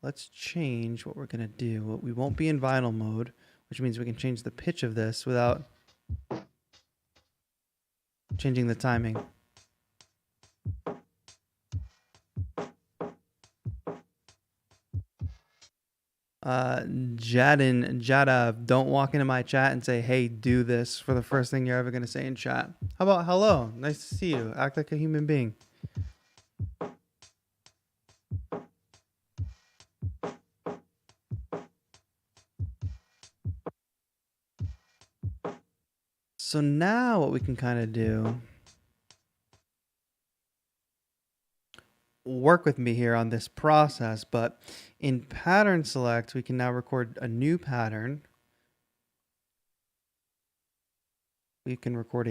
let's change what we're gonna do. We won't be in vinyl mode, which means we can change the pitch of this without changing the timing. Jada, don't walk into my chat and say, hey, do this for the first thing you're ever going to say in chat. How about hello? Nice to see you. Act like a human being. So now what we can kind of do, work with me here on this process, but in pattern select, we can now record a new pattern. We can record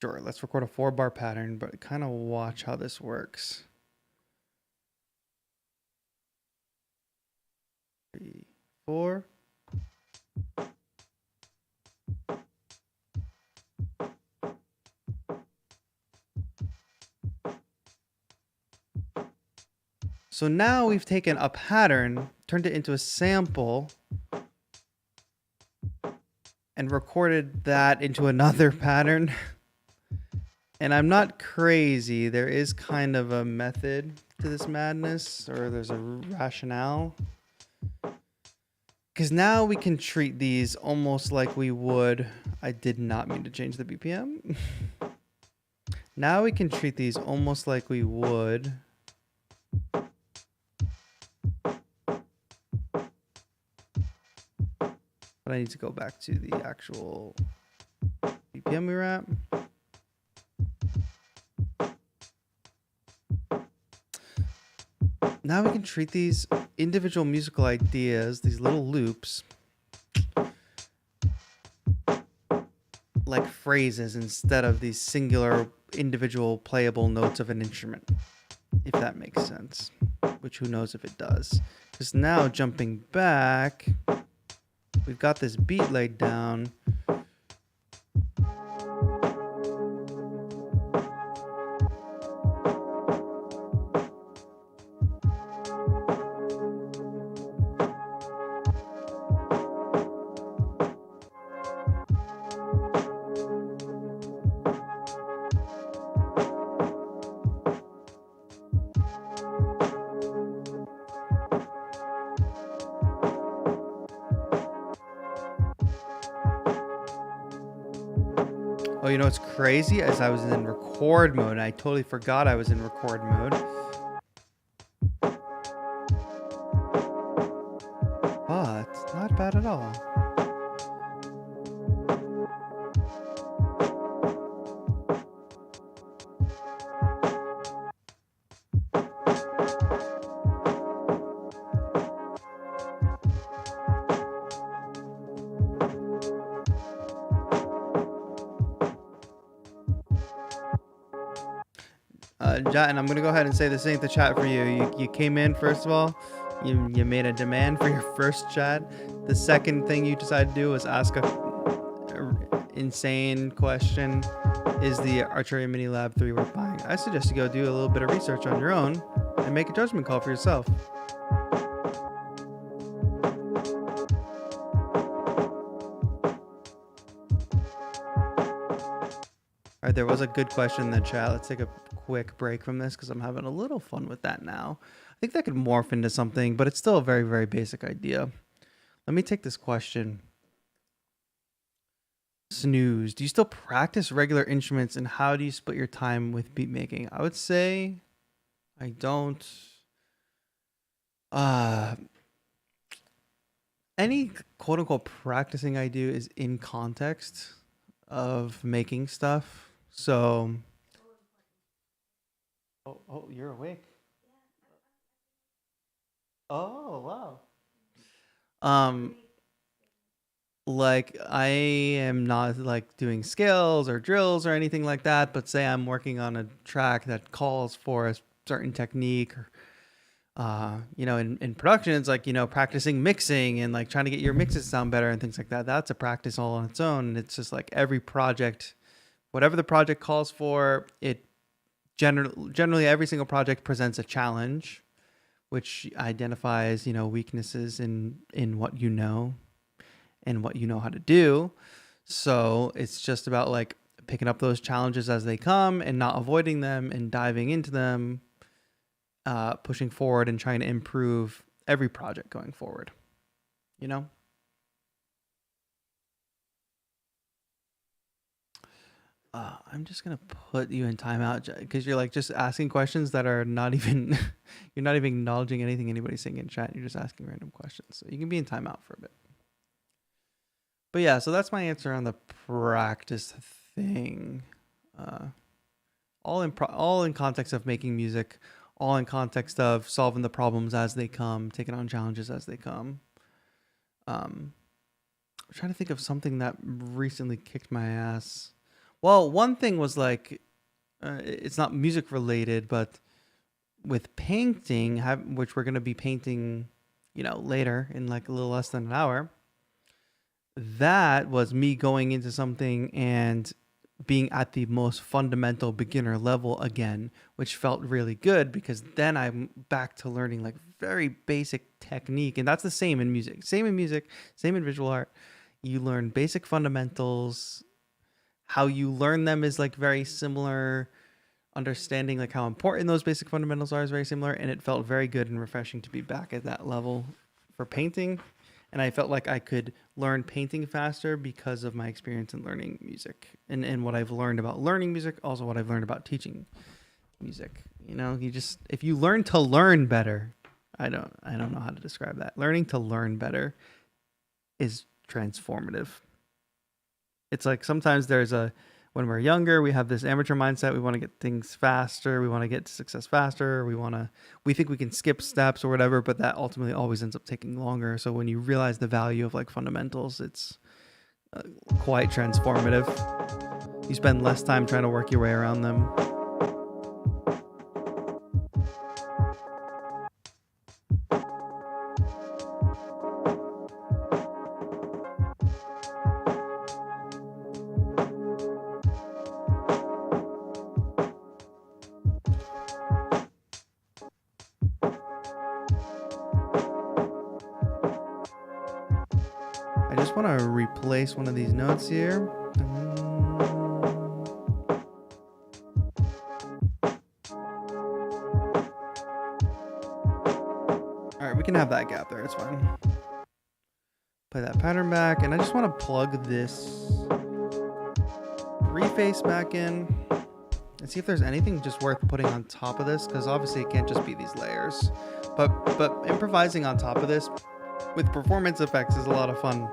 let's record a 4-bar pattern, but kind of watch how this works. 3, 4. So now we've taken a pattern, turned it into a sample, and recorded that into another pattern. And I'm not crazy. There is kind of a method to this madness, or there's a rationale. Because now we can treat these almost like we would. I did not mean to change the BPM. Now we can treat these almost like we would. But I need to go back to the actual BPM we were at. now we can treat these individual musical ideas, these little loops, like phrases instead of these singular individual playable notes of an instrument, if that makes sense, which who knows if it does. Because now jumping back, we've got this beat laid down. Oh, you know what's crazy? As I was in record mode, I totally forgot I was in record mode. But not bad at all. And I'm gonna go ahead and say this ain't the chat for you. You came in first of all. You made a demand for your first chat. The second thing you decided to do was ask a insane question: is the Archery Mini Lab 3 worth buying? I suggest you go do a little bit of research on your own and make a judgment call for yourself. All right, there was a good question in the chat. Let's take a quick break from this because I'm having a little fun with that now. I think that could morph into something, but it's still a very, very basic idea. Let me take this question. Snooze. Do you still practice regular instruments, and how do you split your time with beat making? I would say I don't. Any quote unquote practicing I do is in context of making stuff. So, oh, you're awake. Oh, wow. Like I am not like doing scales or drills or anything like that, but say I'm working on a track that calls for a certain technique or in production, it's like, practicing mixing and like trying to get your mixes sound better and things like that. That's a practice all on its own. And it's just like every project, whatever the project calls for, it generally every single project presents a challenge, which identifies, weaknesses in what you know and what you know how to do. So it's just about like picking up those challenges as they come and not avoiding them and diving into them, pushing forward and trying to improve every project going forward. I'm just gonna put you in timeout because you're like just asking questions that are not even you're not even acknowledging anything anybody's saying in chat. You're just asking random questions, so you can be in timeout for a bit. But yeah, so that's my answer on the practice thing. All in context of making music, all in context of solving the problems as they come, taking on challenges as they come. I'm trying to think of something that recently kicked my ass. Well, one thing was like, it's not music related, but with painting, which we're going to be painting, later in like a little less than an hour. That was me going into something and being at the most fundamental beginner level again, which felt really good because then I'm back to learning like very basic technique. And that's the same in music, same in visual art. You learn basic fundamentals. How you learn them is like very similar. Understanding like how important those basic fundamentals are is very similar. And it felt very good and refreshing to be back at that level for painting. And I felt like I could learn painting faster because of my experience in learning music and what I've learned about learning music, also what I've learned about teaching music. If you learn to learn better, I don't know how to describe that. Learning to learn better is transformative. It's like sometimes there's when we're younger, we have this amateur mindset. We want to get things faster. We want to get to success faster. We think we can skip steps or whatever, but that ultimately always ends up taking longer. So when you realize the value of like fundamentals, it's quite transformative. You spend less time trying to work your way around them. I just want to replace one of these notes here. All right, we can have that gap there. It's fine. Play that pattern back, and I just want to plug this reface back in and see if there's anything just worth putting on top of this, because obviously it can't just be these layers. But improvising on top of this with performance effects is a lot of fun.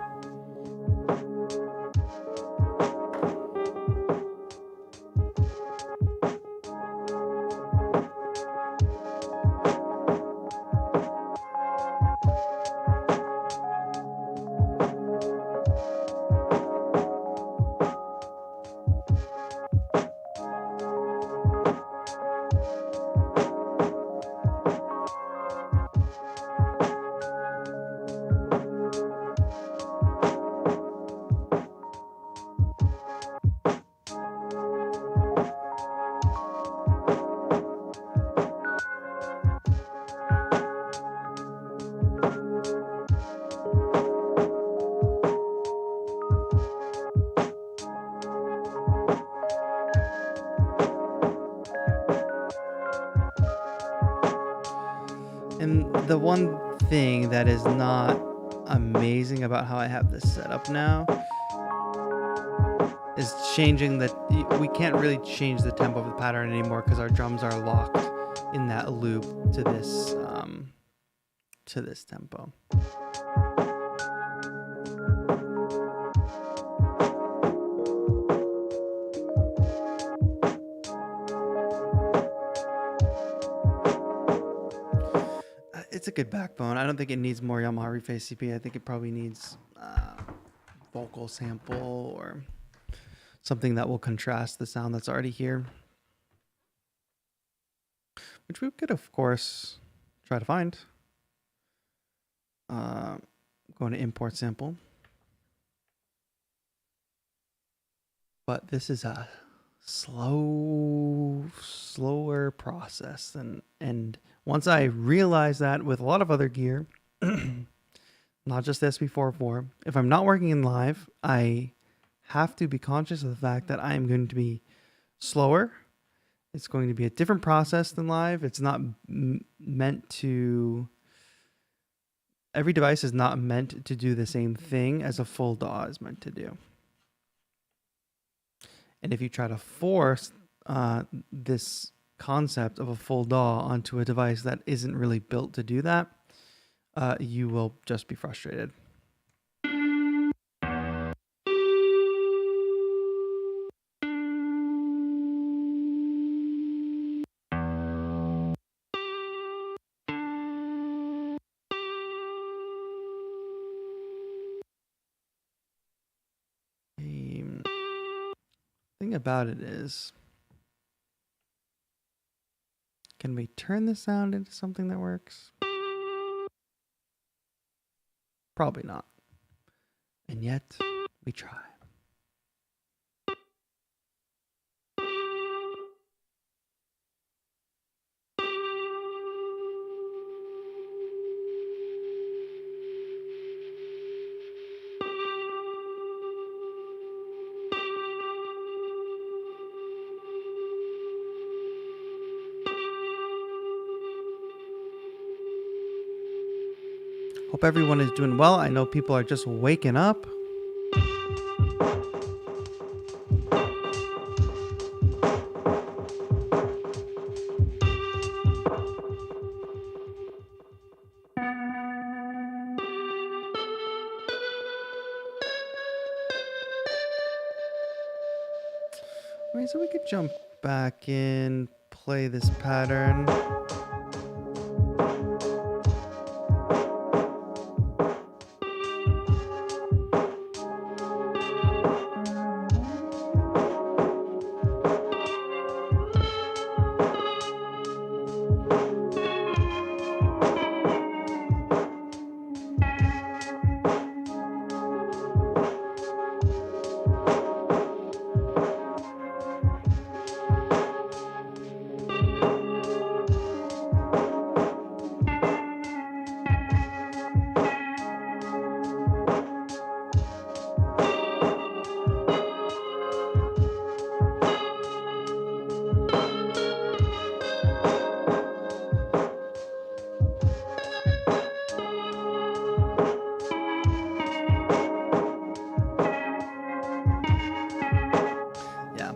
And the one thing that is not amazing about how I have this set up now is changing we can't really change the tempo of the pattern anymore because our drums are locked in that loop to this tempo. It's a good backbone. I don't think it needs more Yamaha Reface CP. I think it probably needs vocal sample or something that will contrast the sound that's already here, which we could, of course, try to find. Going to import sample. But this is a slower process, and once I realized that with a lot of other gear, not just the sp404, if I'm not working in live, I have to be conscious of the fact that I am going to be slower. It's going to be a different process than live. It's not meant to... Every device is not meant to do the same thing as a full DAW is meant to do. And if you try to force this concept of a full DAW onto a device that isn't really built to do that, you will just be frustrated. Thing about it is, can we turn the sound into something that works? Probably not. And yet, we try. Hope everyone is doing well. I know people are just waking up. Wait, so we could jump back in, play this pattern. Yeah,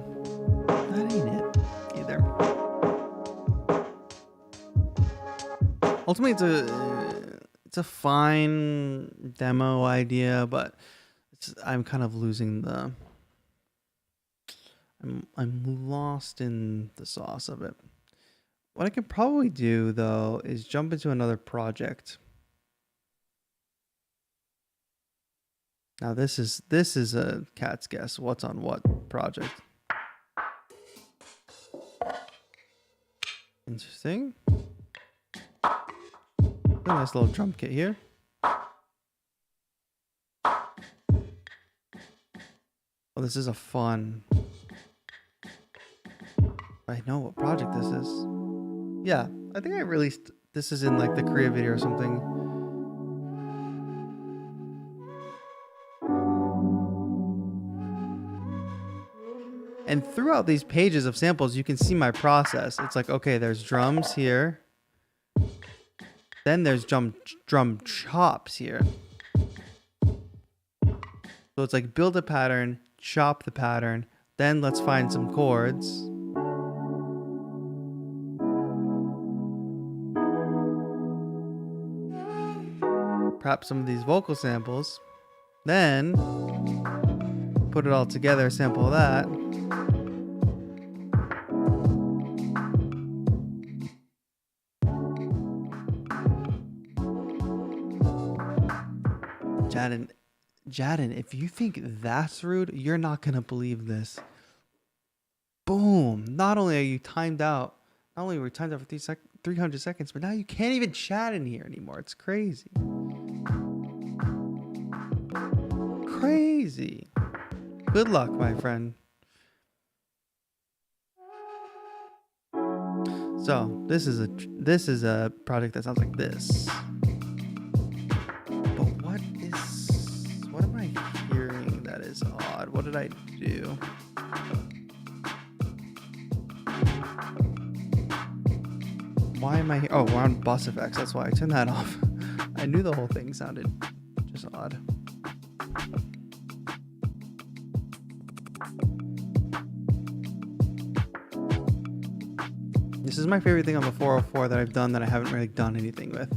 that ain't it either. Ultimately, it's a fine demo idea, but I'm kind of losing the. I'm lost in the sauce of it. What I could probably do though is jump into another project. Now this is a cat's guess. What's on what project? Interesting. A nice little drum kit here. Oh, this is a fun. I know what project this is. Yeah, I think I released this is in like the Korea video or something. And throughout these pages of samples, you can see my process. It's like, okay, there's drums here. Then there's drum chops here. So it's like build a pattern, chop the pattern, then let's find some chords. Perhaps some of these vocal samples. Then put it all together, sample that. Jadon, if you think that's rude, you're not going to believe this. Boom. Not only are you timed out, not only were you timed out for 300 seconds, but now you can't even chat in here anymore. It's crazy. Crazy. Good luck, my friend. So this is a project that sounds like this. But what am I hearing that is odd? What did I do? Why am I here? Oh, we're on bus effects. That's why I turned that off. I knew the whole thing sounded just odd. This is my favorite thing on the 404 that I've done that I haven't really done anything with.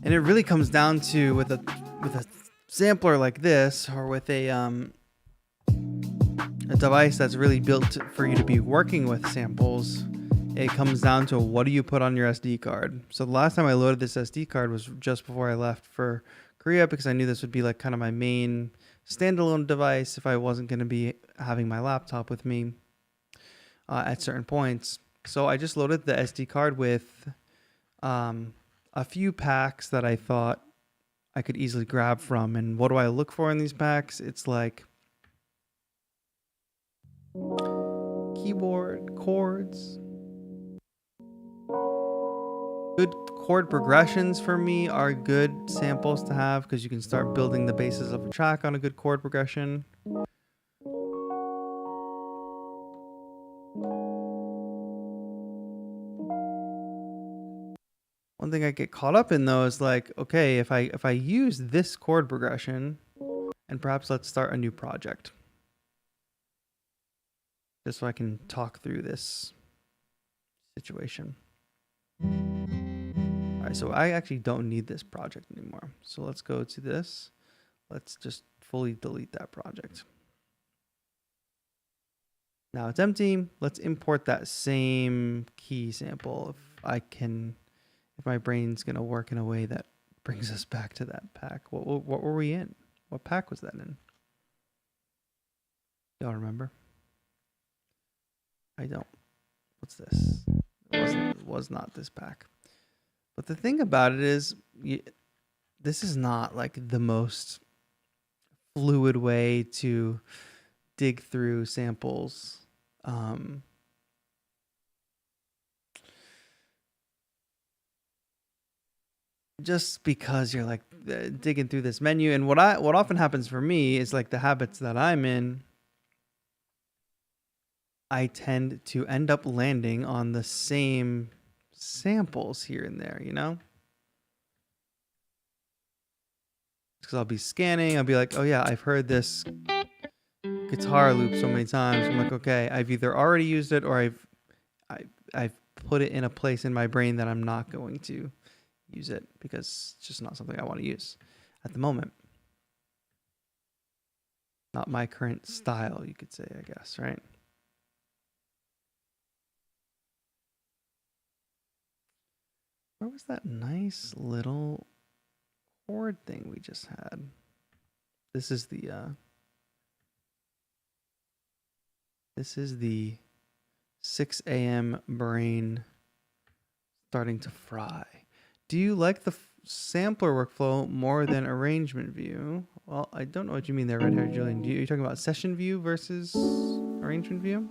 And it really comes down to with a sampler like this, or with a device that's really built for you to be working with samples, it comes down to what do you put on your SD card. So the last time I loaded this SD card was just before I left for Korea, because I knew this would be like kind of my main standalone device if I wasn't going to be having my laptop with me at certain points. So I just loaded the SD card with a few packs that I thought I could easily grab from. And what do I look for in these packs? It's like keyboard, chords. Good chord progressions for me are good samples to have, because you can start building the basis of a track on a good chord progression. One thing I get caught up in though is like, okay, if I use this chord progression, and perhaps let's start a new project, just so I can talk through this situation. All right, so I actually don't need this project anymore. So let's go to this. Let's just fully delete that project. Now it's empty. Let's import that same key sample if my brain's gonna work in a way that brings us back to that pack. What were we in? What pack was that in? Y'all remember? I don't. What's this? It was not this pack. But the thing about it is, this is not like the most fluid way to dig through samples. Just because you're like digging through this menu, and what often happens for me is like the habits that I'm in, I tend to end up landing on the same samples here and there, you know? Because I'll be scanning, I'll be like, oh yeah, I've heard this guitar loop so many times. I'm like, okay, I've either already used it or I've put it in a place in my brain that I'm not going to use it because it's just not something I want to use at the moment. Not my current style, you could say, I guess, right? Where was that nice little chord thing we just had? This is the 6 a.m. brain starting to fry. Do you like the sampler workflow more than arrangement view? Well, I don't know what you mean there, red-haired Julian. Are you talking about session view versus arrangement view?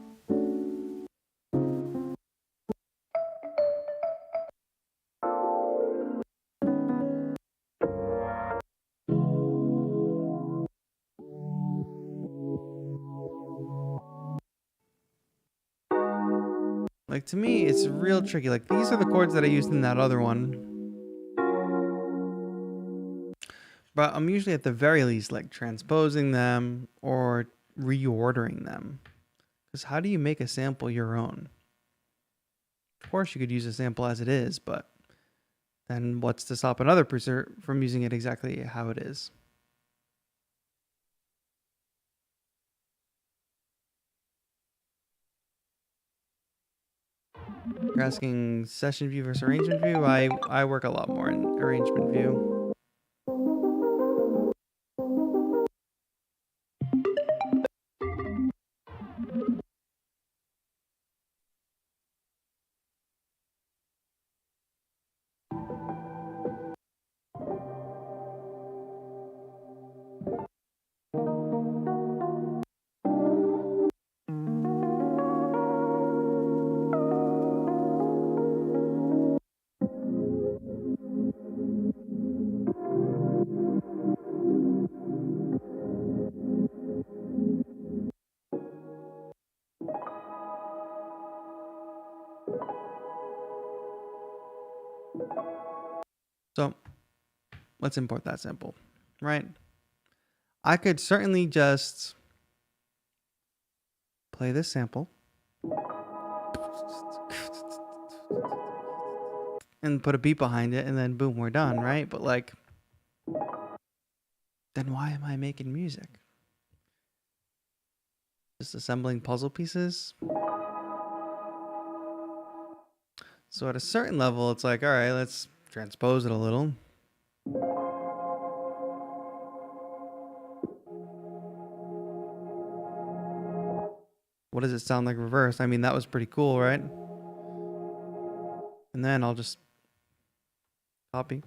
Like, to me, it's real tricky. Like, these are the chords that I used in that other one. But I'm usually at the very least like transposing them or reordering them. Because how do you make a sample your own? Of course, you could use a sample as it is, but then what's to stop another producer from using it exactly how it is? You're asking session view versus arrangement view? I work a lot more in arrangement view. So let's import that sample, right? I could certainly just play this sample and put a beat behind it, and then boom, we're done, right? But like, then why am I making music? Just assembling puzzle pieces? So at a certain level, it's like, all right, let's transpose it a little. What does it sound like reversed? I mean, that was pretty cool, right? And then I'll just copy.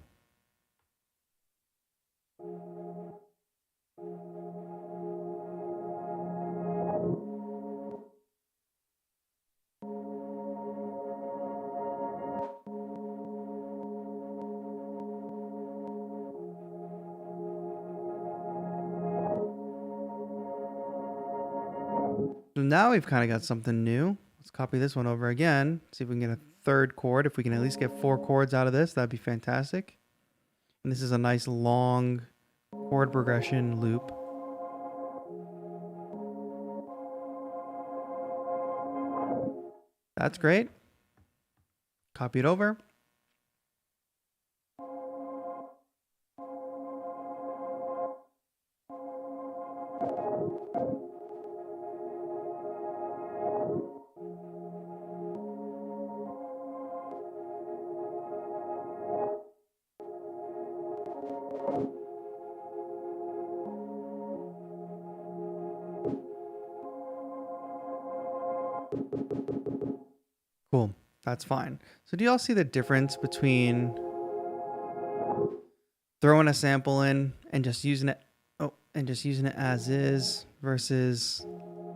So now we've kind of got something new. Let's copy this one over again. See if we can get a third chord. If we can at least get 4 chords out of this, that'd be fantastic. And this is a nice long chord progression loop. That's great. Copy it over. Cool. That's fine. So do y'all see the difference between throwing a sample in and just using it as is versus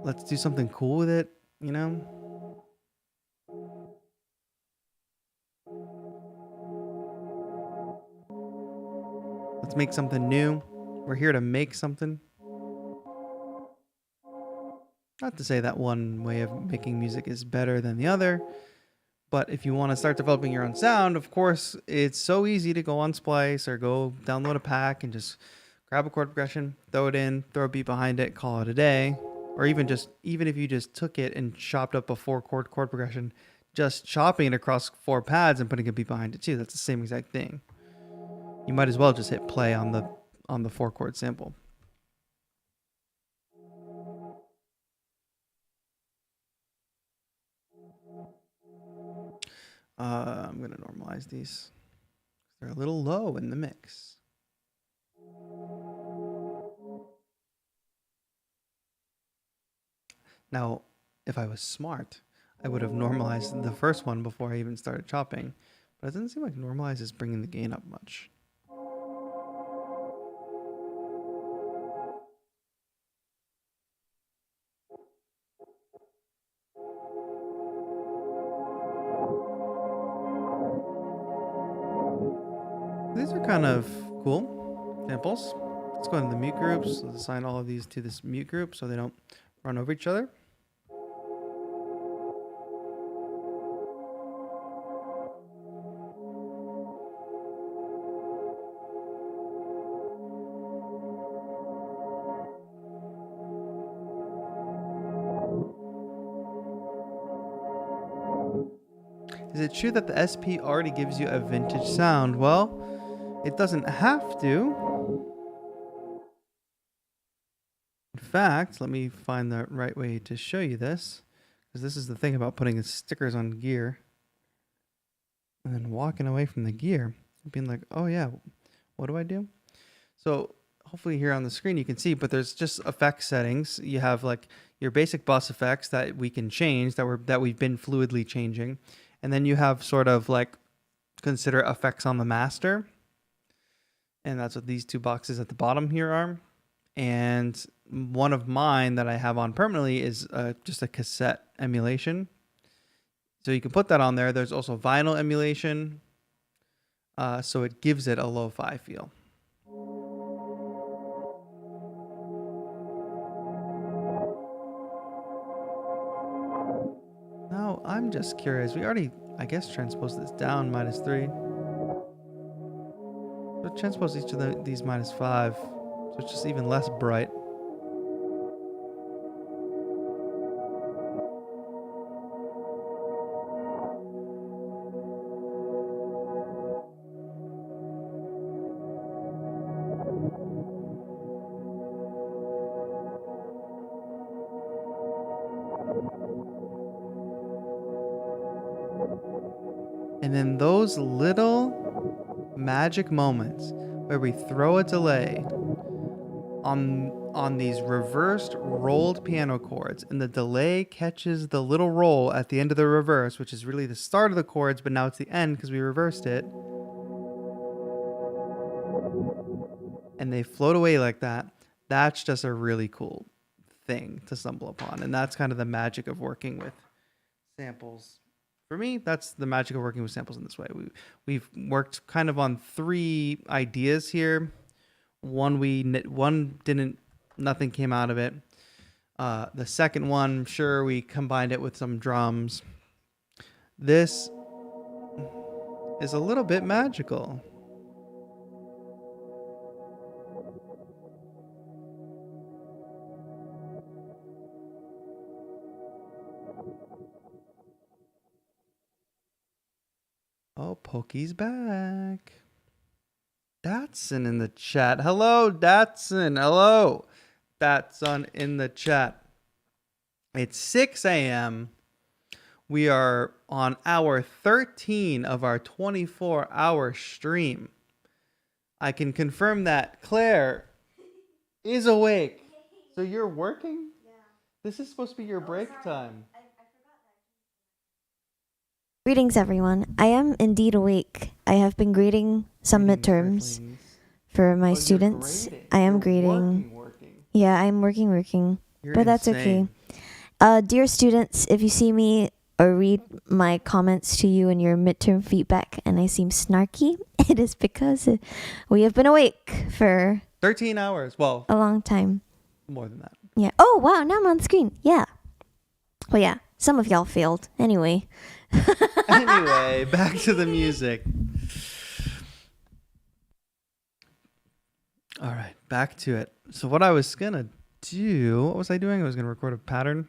let's do something cool with it, you know? Let's make something new. We're here to make something. Not to say that one way of making music is better than the other, but if you want to start developing your own sound, of course, it's so easy to go on Splice or go download a pack and just grab a chord progression, throw it in, throw a beat behind it, call it a day. Or even if you just took it and chopped up a 4-chord chord progression, just chopping it across 4 pads and putting a beat behind it too. That's the same exact thing. You might as well just hit play on the 4-chord sample. I'm going to normalize these. They're a little low in the mix. Now, if I was smart, I would have normalized the first one before I even started chopping. But it doesn't seem like normalize is bringing the gain up much. These are kind of cool samples. Let's go into the mute groups. Let's assign all of these to this mute group so they don't run over each other. Is it true that the SP already gives you a vintage sound? Well, it doesn't have to. In fact, let me find the right way to show you this, because this is the thing about putting stickers on gear and then walking away from the gear and being like, oh yeah, what do I do? So hopefully here on the screen you can see, but there's just effect settings. You have like your basic bus effects that we can change, that we've been fluidly changing. And then you have sort of like consider effects on the master. And that's what these 2 boxes at the bottom here are. And one of mine that I have on permanently is just a cassette emulation. So you can put that on there. There's also vinyl emulation. So it gives it a lo-fi feel. Now, I'm just curious. We already, I guess, transposed this down -3. So transpose each of these -5. So it's just even less bright. And then those little magic moments where we throw a delay on these reversed rolled piano chords, and the delay catches the little roll at the end of the reverse, which is really the start of the chords, but now it's the end because we reversed it. And they float away like that. That's just a really cool thing to stumble upon. And that's kind of the magic of working with samples. For me, that's the magic of working with samples in this way. We've worked kind of on 3 ideas here. Nothing came out of it. The second one, sure, we combined it with some drums. This is a little bit magical. Oh, Pokey's back. Datsun in the chat. Hello, Datsun. Hello. Datsun in the chat. It's 6 a.m. We are on hour 13 of our 24-hour stream. I can confirm that Claire is awake. So you're working? Yeah. This is supposed to be your break time. Greetings, everyone. I am indeed awake. I have been grading some midterms for my students. I am grading. Working. Yeah, I'm working. You're But that's insane. okay. Dear students, if you see me or read my comments to you in your midterm feedback and I seem snarky, it is because we have been awake for 13 hours. Well, a long time. more than that. Yeah. Oh, wow. Now I'm on screen. Yeah. Well, yeah. Some of y'all failed. Anyway. Anyway, back to the music. All right, back to it. So what I was going to do, what was I doing? I was going to record a pattern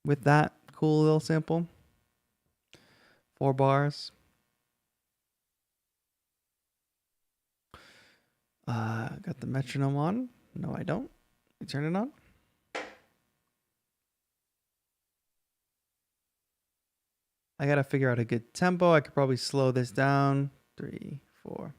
with that cool little sample. 4 bars. Got the metronome on. No, I don't. You turn it on. I got to figure out a good tempo. I could probably slow this down. 3, 4.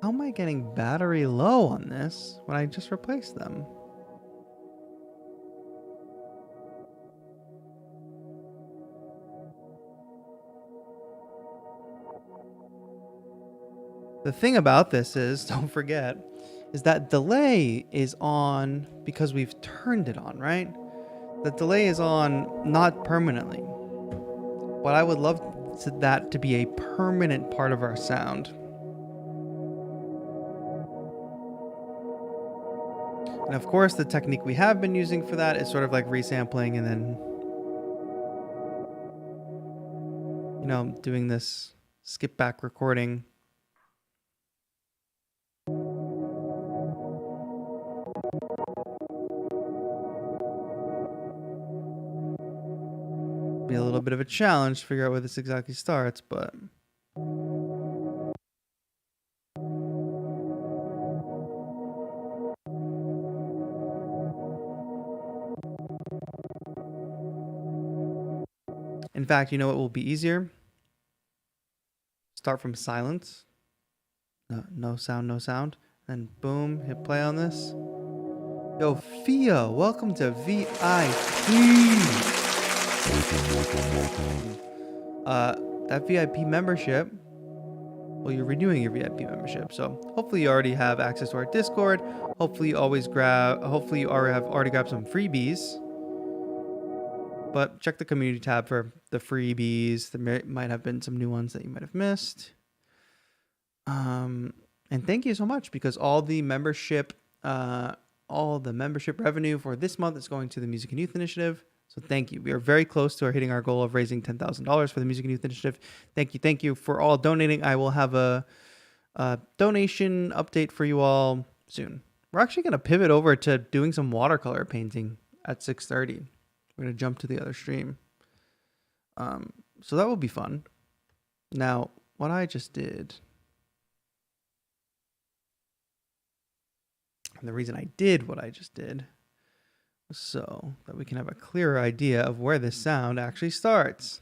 How am I getting battery low on this when I just replaced them? The thing about this is, don't forget, is that delay is on because we've turned it on, right? The delay is on not permanently. But I would love that to be a permanent part of our sound. And of course, the technique we have been using for that is sort of like resampling and then, you know, doing this skip back recording. Be a little bit of a challenge to figure out where this exactly starts, but in fact, you know what will be easier? Start from silence. No sound. Then boom, hit play on this. Yo, Fio, welcome to VIP. That VIP membership, well, you're renewing your VIP membership, so hopefully you already have access to our Discord. Hopefully you have already grabbed some freebies. But check the community tab for the freebies. There might have been some new ones that you might have missed. And thank you so much, because all the membership revenue for this month is going to the Music and Youth Initiative. So thank you. We are very close to hitting our goal of raising $10,000 for the Music and Youth Initiative. Thank you for all donating. I will have a donation update for you all soon. We're actually going to pivot over to doing some watercolor painting at 6:30. We're going to jump to the other stream. So that will be fun. Now, what I just did, and the reason I did what I just did, was so that we can have a clearer idea of where this sound actually starts.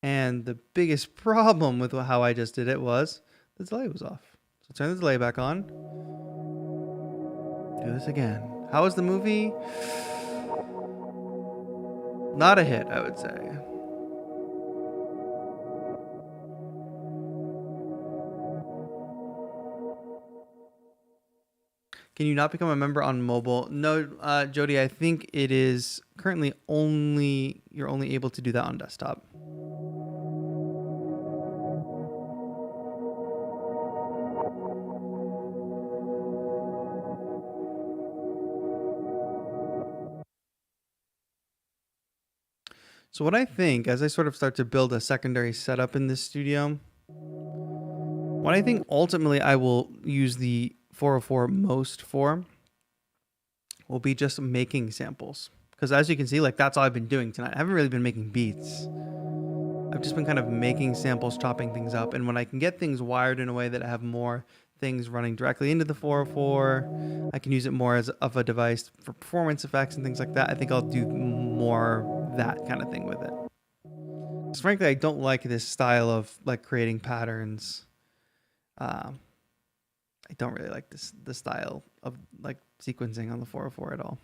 And the biggest problem with how I just did it was the delay was off. So turn the delay back on. Do this again. How was the movie? Not a hit, I would say. Can you not become a member on mobile? No, Jody, I think it is currently you're only able to do that on desktop. So what I think, as I sort of start to build a secondary setup in this studio, what I think ultimately I will use the 404 most for will be just making samples. Because as you can see, like that's all I've been doing tonight. I haven't really been making beats. I've just been kind of making samples, chopping things up. And when I can get things wired in a way that I have more things running directly into the 404, I can use it more as of a device for performance effects and things like that. I think I'll do more that kind of thing with it. Because frankly, I don't like this style of like creating patterns. I don't really like the style of like sequencing on the 404 at all.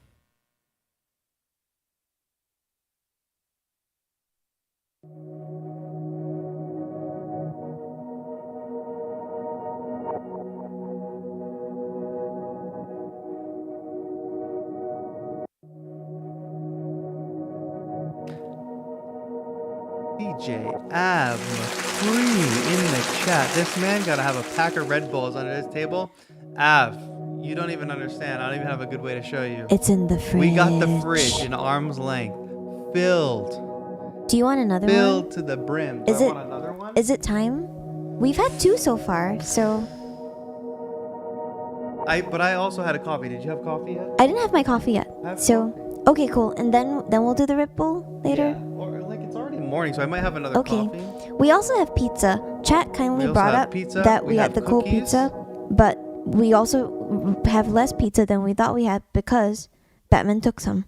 DJ Av McCree in the chat. This man gotta have a pack of Red Bulls under his table. Av, you don't even understand. I don't even have a good way to show you. It's in the fridge. We got the fridge in arm's length, filled. Do you want another filled one? to the brim. Is it? Want another one? Is it time? We've had 2 so far, so. But I also had a coffee. Did you have coffee yet? I didn't have my coffee yet. So, okay, cool. And then we'll do the Red Bull later. Yeah. Or like it's already morning, so I might have another coffee. We also have pizza. Chat kindly brought up pizza. that we had the cold pizza, but we also have less pizza than we thought we had because Batman took some.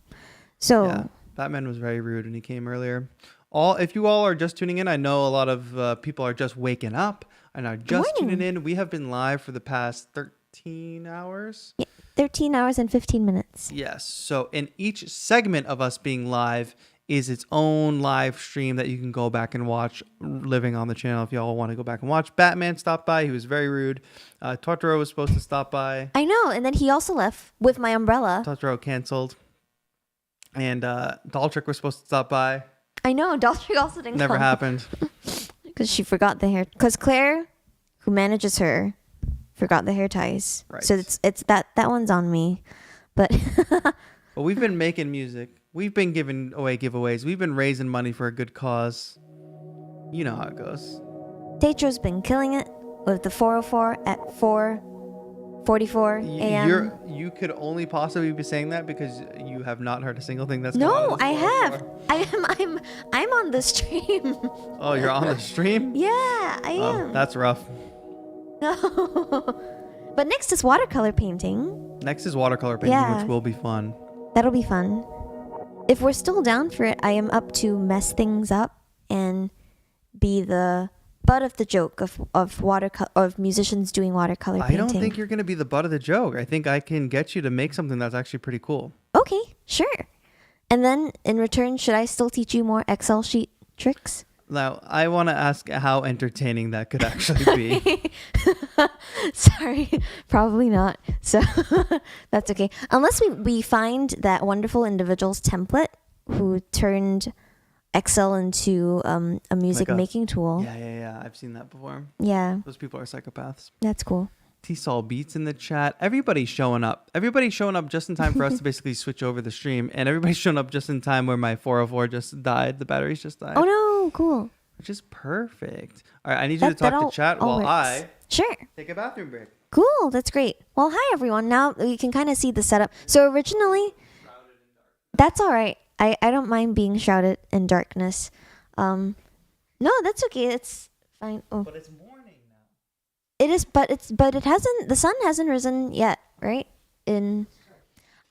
So yeah, Batman was very rude when he came earlier. If you all are just tuning in, I know a lot of people are just waking up and are just tuning in. We have been live for the past 13 hours. Yeah, 13 hours and 15 minutes. Yes. So in each segment of us being live is its own live stream that you can go back and watch living on the channel if y'all want to go back and watch. Batman stopped by. He was very rude. TAETRO was supposed to stop by. I know. And then he also left with my umbrella. TAETRO canceled. And Daltrick was supposed to stop by. I know. Daltrick also didn't Never come. happened. Because she forgot the hair. Because Claire, who manages her, forgot the hair ties. Right. So it's that one's on me. But well, we've been making music. We've been giving away giveaways. We've been raising money for a good cause. You know how it goes. TAETRO's been killing it with the 404 at 4:44 a.m. You could only possibly be saying that because you have not heard a single thing that's come out No, of this I 404. have. I'm on the stream. Oh, you're on the stream? Yeah, I am. That's rough. No. But next is watercolor painting. Next is watercolor painting, Yeah. which will be fun. That'll be fun. If we're still down for it, I am up to mess things up and be the butt of the joke of musicians doing watercolor painting. I don't think you're going to be the butt of the joke. I think I can get you to make something that's actually pretty cool. Okay, sure. And then in return, should I still teach you more Excel sheet tricks? Now, I want to ask how entertaining that could actually be. Sorry, probably not. So that's okay. Unless we find that wonderful individual's template who turned Excel into a music making tool. Yeah. I've seen that before. Yeah. Those people are psychopaths. That's cool. T-Sol Beats in the chat. Everybody's showing up. Everybody's showing up just in time for us to basically switch over the stream. And everybody's showing up just in time where my 404 just died. The batteries just died. Oh, no. Cool. Which is perfect. All right, I need you to talk to chat while I sure take a bathroom break. Cool. That's great. Well, hi, everyone. Now you can kind of see the setup. So originally, that's all right. I don't mind being shrouded in darkness. No, that's okay. It's fine. Oh. But it's morning now. It is, but it hasn't. The sun hasn't risen yet, right? I'm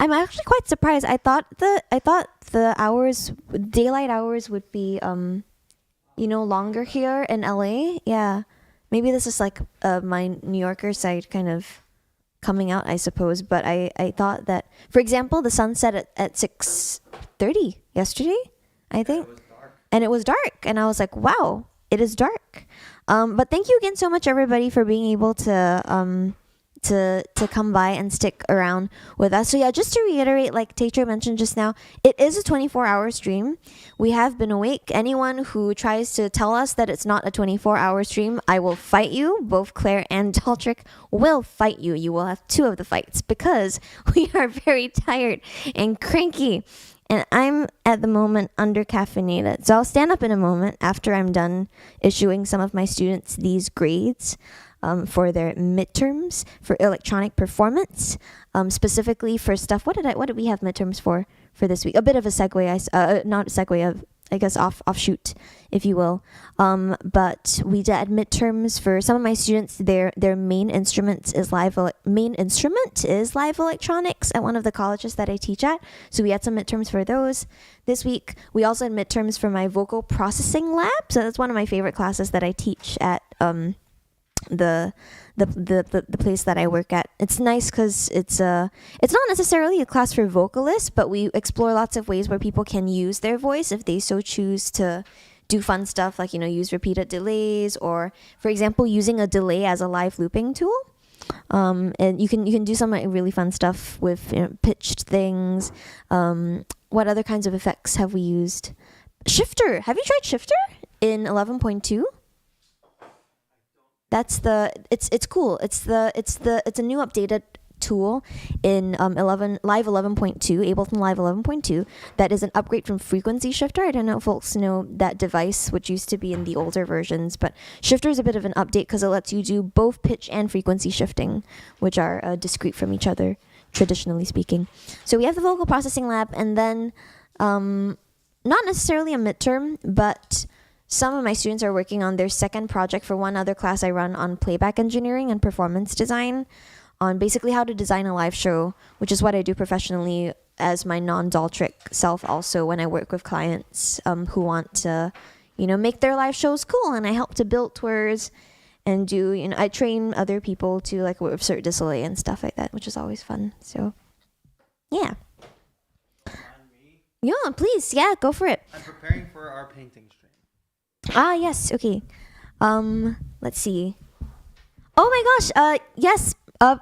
actually quite surprised. I thought the hours, daylight hours, would be longer here in LA. Yeah, maybe this is like my New Yorker side kind of coming out, I suppose. But I thought that, for example, the sun set at 6:30 yesterday, I think. Yeah, it was dark. And it was dark, and I was like, wow, it is dark. But thank you again so much, everybody, for being able to to come by and stick around with us. So yeah, just to reiterate, like TAETRO mentioned just now, it is a 24-hour stream. We have been awake. Anyone who tries to tell us that it's not a 24-hour stream, I will fight you. Both Claire and Daltrick will fight you. You will have 2 of the fights because we are very tired and cranky. And I'm at the moment under caffeinated. So I'll stand up in a moment after I'm done issuing some of my students these grades for their midterms for electronic performance, specifically for stuff. What did we have midterms for this week? A bit of a segue, not a segue of, I guess, offshoot, if you will. But we did midterms for some of my students. Their main instrument is live electronics at one of the colleges that I teach at. So we had some midterms for those this week. We also had midterms for my vocal processing lab. So that's one of my favorite classes that I teach at the place that I work at. It's nice because it's not necessarily a class for vocalists, but we explore lots of ways where people can use their voice if they so choose to do fun stuff like, use repeated delays, or for example using a delay as a live looping tool. And you can do some really fun stuff with pitched things. What other kinds of effects have we used? Shifter. Have you tried Shifter in 11.2? It's cool. It's a new updated tool in live 11.2, Ableton Live 11.2, that is an upgrade from Frequency Shifter. I don't know if folks know that device, which used to be in the older versions, but Shifter is a bit of an update because it lets you do both pitch and frequency shifting, which are discrete from each other, traditionally speaking. So we have the vocal processing lab, and then not necessarily a midterm, but some of my students are working on their second project for one other class I run on playback engineering and performance design, on basically how to design a live show, which is what I do professionally as my non-Daltrick self also when I work with clients who want to, make their live shows cool. And I help to build tours and do, I train other people to like work with Cirque du Soleil and stuff like that, which is always fun. So, yeah. Yeah, please. Yeah, go for it. I'm preparing for our painting stream. Ah, yes. Okay. Let's see. Oh my gosh. Yes.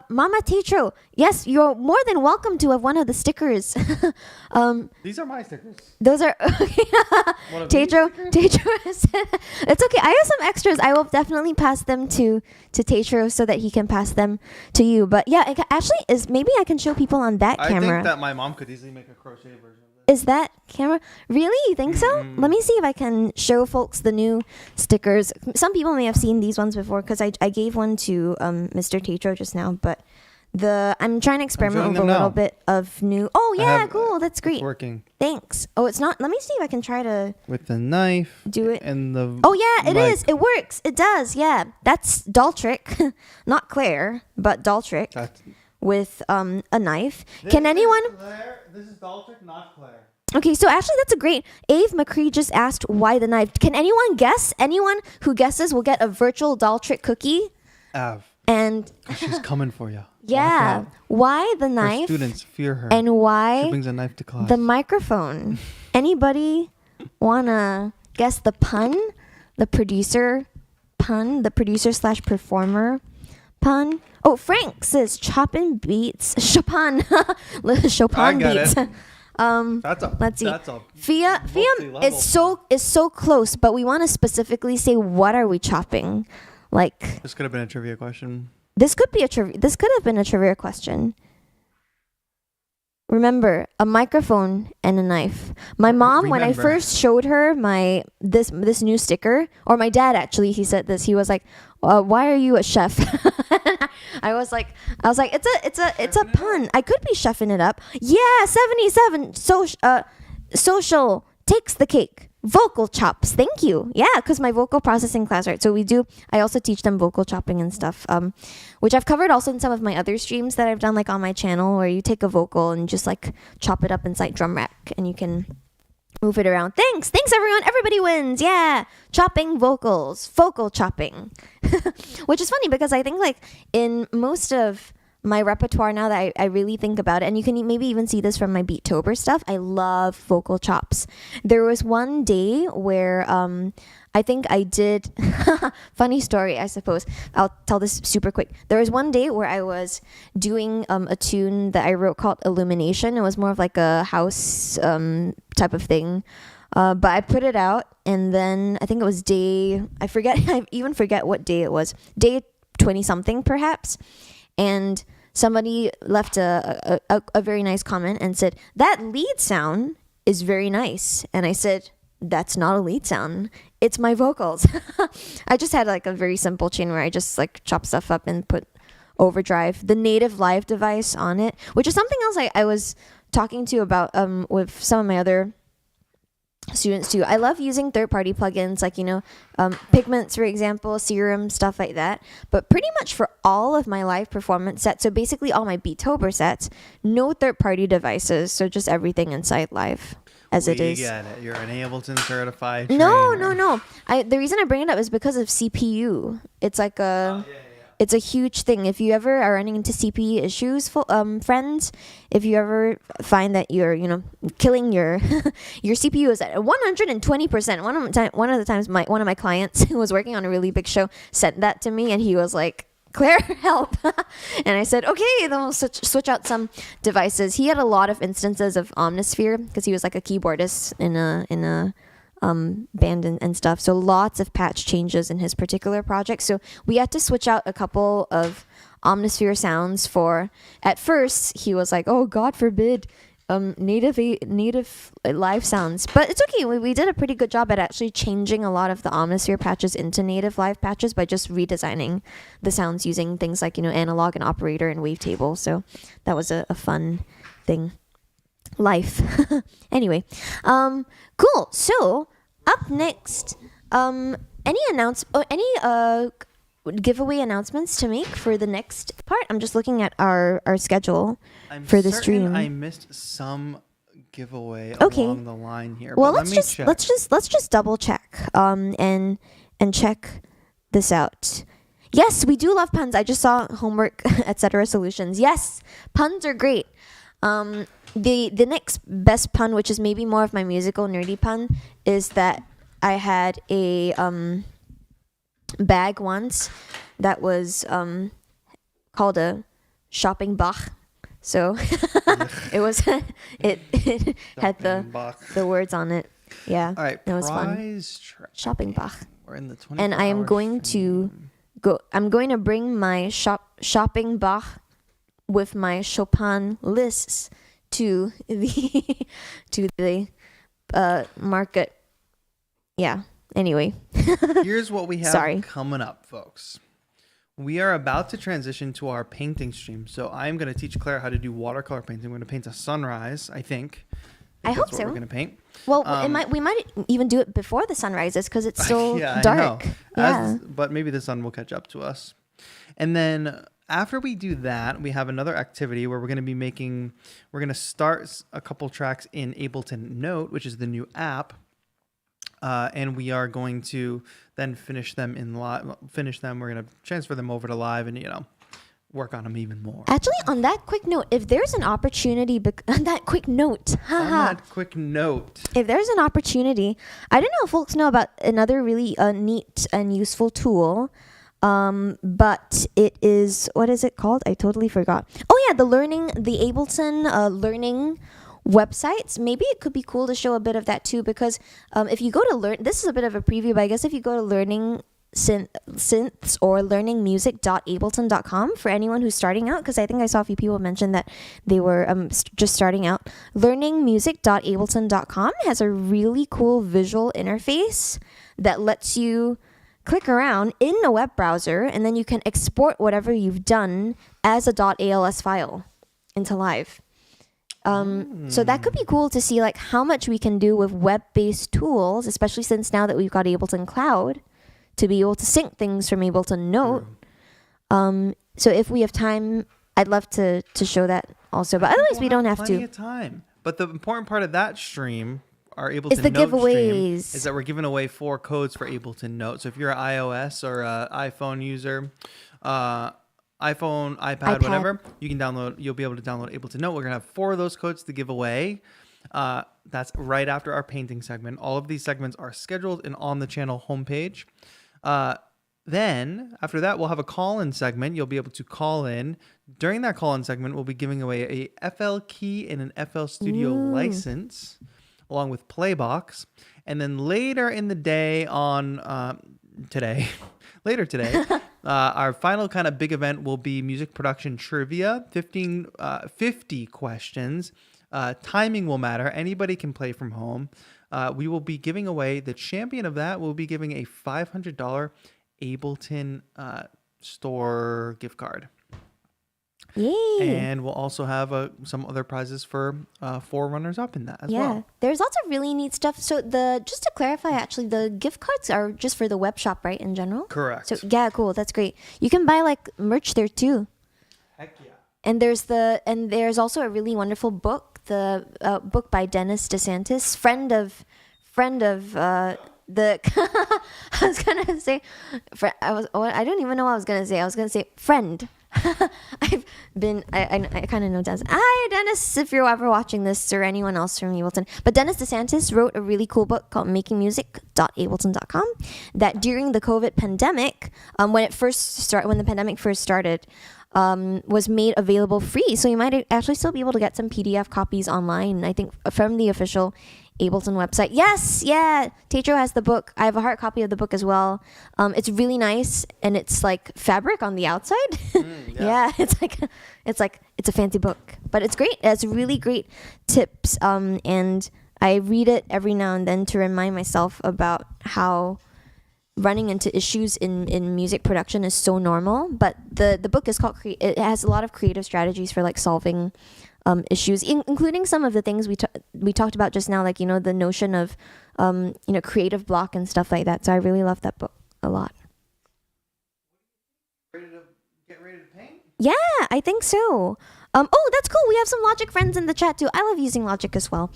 Mama TAETRO. Yes, you're more than welcome to have one of the stickers. These are my stickers. Those are okay. TAETRO said it's okay. I have some extras. I will definitely pass them to TAETRO so that he can pass them to you. But yeah, maybe I can show people on that camera. I think that my mom could easily make a crochet version of this. Is that camera? Really? You think so? Let me see if I can show folks the new stickers. Some people may have seen these ones before because I gave one to Mr. TAETRO just now, but I'm trying to experiment with a little bit of new. Oh yeah, cool. That's great. It's working. Thanks. Oh, it's not. Let me see if I can try to with the knife do it. And the Oh yeah, it is. It works. It does. Yeah, that's Daltrick, not Claire, but Daltrick with a knife. Can anyone? This is Daltrick, not Claire. Okay, so actually that's a great. Ave McCree just asked why the knife. Can anyone guess? Anyone who guesses will get a virtual Daltrick cookie. Av. And she's coming for you. Yeah. Why the knife? Her students fear her. And why she brings a knife to class. The microphone. Anybody wanna guess the pun? The producer pun? The producer / performer pun? Oh, Frank says Chopin beats Chopin. Chopin beats. Let's see. Fia is so close, but we want to specifically say what are we chopping? Like this could have been a trivia question. This could have been a trivia question. Remember, a microphone and a knife. My mom, when I first showed her this new sticker, or my dad actually, he said this. He was like, "Why are you a chef?" I was like, it's a pun. I could be chefing it up. Yeah, 77. Social takes the cake. Vocal chops. Thank you. Yeah, because my vocal processing class, right? So I also teach them vocal chopping and stuff, which I've covered also in some of my other streams that I've done, like on my channel, where you take a vocal and just like chop it up inside drum rack and you can move it around. Thanks everyone. Everybody wins. Yeah. Chopping vocals. Vocal chopping. Which is funny because I think like in most of my repertoire now that I really think about it, and you can maybe even see this from my Beattober stuff, I love vocal chops. There was one day where I think I did. Funny story, I suppose. I'll tell this super quick. There was one day where I was doing a tune that I wrote called Illumination. It was more of like a house type of thing. But I put it out, and then I think it was I forget, I even forget what day it was. Day 20 something perhaps. And somebody left a very nice comment and said, "That lead sound is very nice." And I said, "That's not a lead sound. It's my vocals." I just had like a very simple tune where I just like chop stuff up and put overdrive, the native live device on it, which is something else I was talking to about with some of my other students too. I love using third-party plugins like, Pigments, for example, Serum, stuff like that. But pretty much for all of my live performance sets, so basically all my Beatober sets, no third-party devices, so just everything inside live as it is. We get it. You're an Ableton certified No. trainer. The reason I bring it up is because of CPU. It's like it's a huge thing. If you ever are running into CPU issues, friends, if you ever find that you're, killing your your CPU is at 120%. One of the times, one of my clients who was working on a really big show sent that to me, and he was like, "Claire, help!" And I said, "Okay, then we'll switch out some devices." He had a lot of instances of Omnisphere because he was like a keyboardist in a band and stuff. So lots of patch changes in his particular project. So we had to switch out a couple of Omnisphere sounds for, at first he was like, "Oh, God forbid, native live sounds." But it's okay. We did a pretty good job at actually changing a lot of the Omnisphere patches into native live patches by just redesigning the sounds using things like, analog and operator and wavetable. So that was a fun thing. Life. Anyway, cool. So up next, any giveaway announcements to make for the next part? I'm just looking at our schedule for the stream. I missed some giveaway Okay. along the line here. Well, but let's just double check and check this out. Yes, we do love puns. I just saw homework, etc. solutions. Yes, puns are great. The next best pun, which is maybe more of my musical nerdy pun, is that I had a bag once that was called a shopping bach. So it was it had the words on it. Yeah. All right. That was fun. Shopping bach. We're in the 24 And I am going to bring my shopping bach with my Chopin lists to the market. Yeah. Anyway. Here's what we have coming up, folks. We are about to transition to our painting stream. So I'm going to teach Claire how to do watercolor painting. We're going to paint a sunrise, I think. I hope so. We're going to paint. Well, we might even do it before the sun rises because it's still dark. But maybe the sun will catch up to us. And then after we do that, we have another activity where we're going to start a couple tracks in Ableton Note, which is the new app. And we are going to then finish them. We're going to transfer them over to live and, work on them even more. Actually, on that quick note, if there's an opportunity, if there's an opportunity, I don't know if folks know about another really neat and useful tool. But it is, what is it called? I totally forgot. Oh yeah, the Ableton learning websites. Maybe it could be cool to show a bit of that too, because if you go to this is a bit of a preview, but I guess if you go to learning synths or learningmusic.ableton.com for anyone who's starting out, because I think I saw a few people mention that they were just starting out. Learningmusic.ableton.com has a really cool visual interface that lets you click around in a web browser, and then you can export whatever you've done as a .als file into live. So that could be cool to see like how much we can do with web-based tools, especially since now that we've got Ableton Cloud to be able to sync things from Ableton Note. So if we have time, I'd love to show that also, but otherwise we don't have plenty to. Of time. But the important part of that stream, our Ableton It's the Note giveaways. stream, is that we're giving away 4 codes for Ableton Note. So if you're an iOS or iPhone user, iPhone, iPad, whatever, you'll be able to download Ableton Note. We're gonna have 4 of those codes to give away. That's right after our painting segment. All of these segments are scheduled and on the channel homepage. Then after that, we'll have a call-in segment. You'll be able to call in. During that call-in segment, we'll be giving away a FL key and an FL Studio license, along with Playbox. And then later in the day later today, our final kind of big event will be music production trivia, 50 questions. Timing will matter. Anybody can play from home. We will be giving away, the champion of that will be giving a $500 Ableton store gift card. Yay. And we'll also have some other prizes for 4 runners up in that as well. There's lots of really neat stuff. So just to clarify, actually, the gift cards are just for the web shop, right, in general? Correct. So yeah, cool. That's great. You can buy like merch there too. Heck yeah. And there's also a really wonderful book, the book by Dennis DeSantis, friend of the I was gonna say I don't even know what I was gonna say. I was gonna say friend. I kind of know Dennis. Hi Dennis, if you're ever watching this, or anyone else from Ableton. But Dennis DeSantis wrote a really cool book called makingmusic.ableton.com that during the COVID pandemic, when the pandemic first started, was made available free. So you might actually still be able to get some PDF copies online, I think, from the official Ableton website. Yes, yeah. TAETRO has the book. I have a hard copy of the book as well. It's really nice, and it's like fabric on the outside. Yeah, it's a fancy book, but it's great. It's really great tips. And I read it every now and then to remind myself about how running into issues in music production is so normal. But the book is called it has a lot of creative strategies for like solving issues, including some of the things we talked about just now, like, you know, the notion of creative block and stuff like that. So I really love that book a lot. Get ready to paint? Yeah, I think so. Oh, that's cool. We have some Logic friends in the chat too. I love using Logic as well.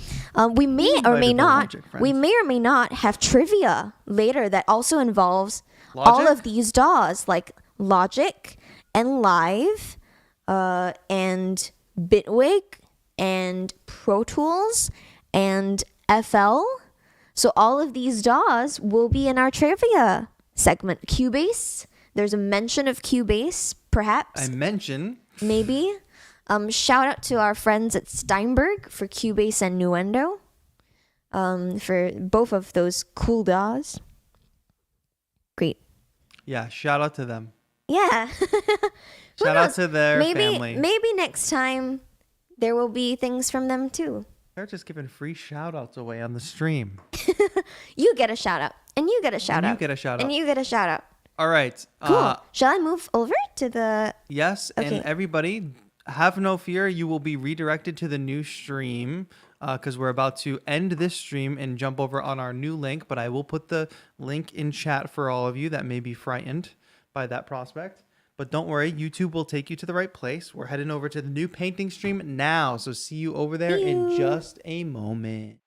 We may or may not have trivia later that also involves all of these DAWs, like Logic and Live, and Bitwig and Pro Tools and FL. So all of these DAWs will be in our trivia segment. Cubase. There's a mention of Cubase, perhaps. Maybe. Shout out to our friends at Steinberg for Cubase and Nuendo. For both of those cool DAWs. Great. Yeah, shout out to them. Yeah. Shout out to their family. Maybe next time there will be things from them too. They're just giving free shout outs away on the stream. You get a shout out. And you get a shout out. You get a shout out. And you get a shout out. All right. Cool. Shall I move over to the... Yes. Okay. And everybody, have no fear. You will be redirected to the new stream because we're about to end this stream and jump over on our new link. But I will put the link in chat for all of you that may be frightened by that prospect. But don't worry, YouTube will take you to the right place. We're heading over to the new painting stream now. So see you over there in just a moment.